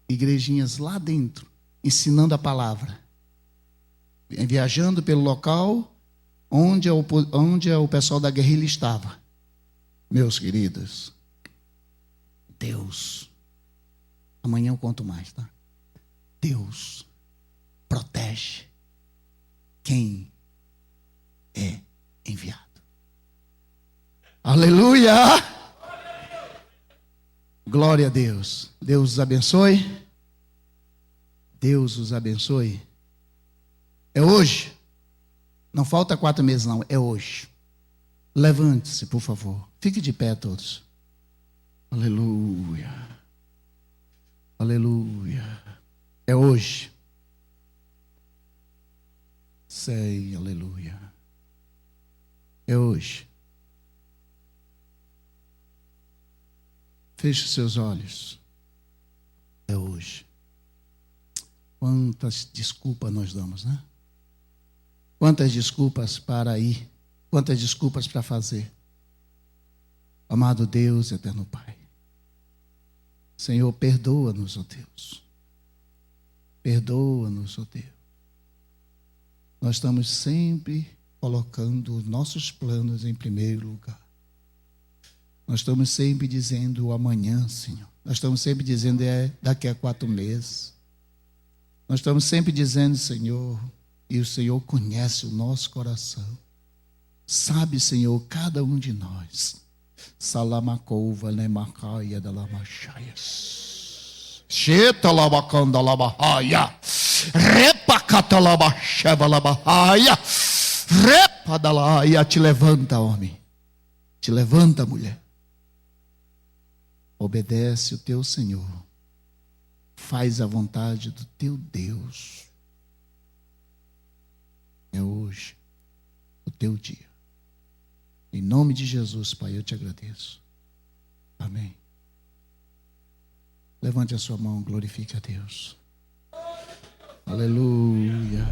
B: igrejinhas, lá dentro, ensinando a palavra, viajando pelo local onde o pessoal da guerrilha estava. Meus queridos, Deus, amanhã eu conto mais, tá? Deus protege quem é enviado. Aleluia! Glória a Deus. Deus os abençoe. Deus os abençoe. É hoje. Não falta 4 meses não, é hoje. Levante-se, por favor. Fique de pé todos. Aleluia. Aleluia. É hoje. Sei, aleluia. É hoje. Feche os seus olhos. É hoje. Quantas desculpas nós damos, né? Quantas desculpas para ir. Quantas desculpas para fazer. Amado Deus, eterno Pai. Senhor, perdoa-nos, ó Deus. Perdoa-nos, ó Deus. Nós estamos sempre colocando os nossos planos em primeiro lugar. Nós estamos sempre dizendo o amanhã, Senhor. Nós estamos sempre dizendo daqui a 4 meses. Nós estamos sempre dizendo, Senhor, e o Senhor conhece o nosso coração. Sabe, Senhor, cada um de nós. Salamacouva, Nemacaia, Dalamachaias. Chetalabacanda, Labahaya. Repacatalabacheva, Labahaya. Repadalaia. Te levanta, homem. Te levanta, mulher. Obedece o teu Senhor. Faz a vontade do teu Deus. É hoje o teu dia. Em nome de Jesus, Pai, eu te agradeço. Amém. Levante a sua mão, glorifique a Deus. Aleluia.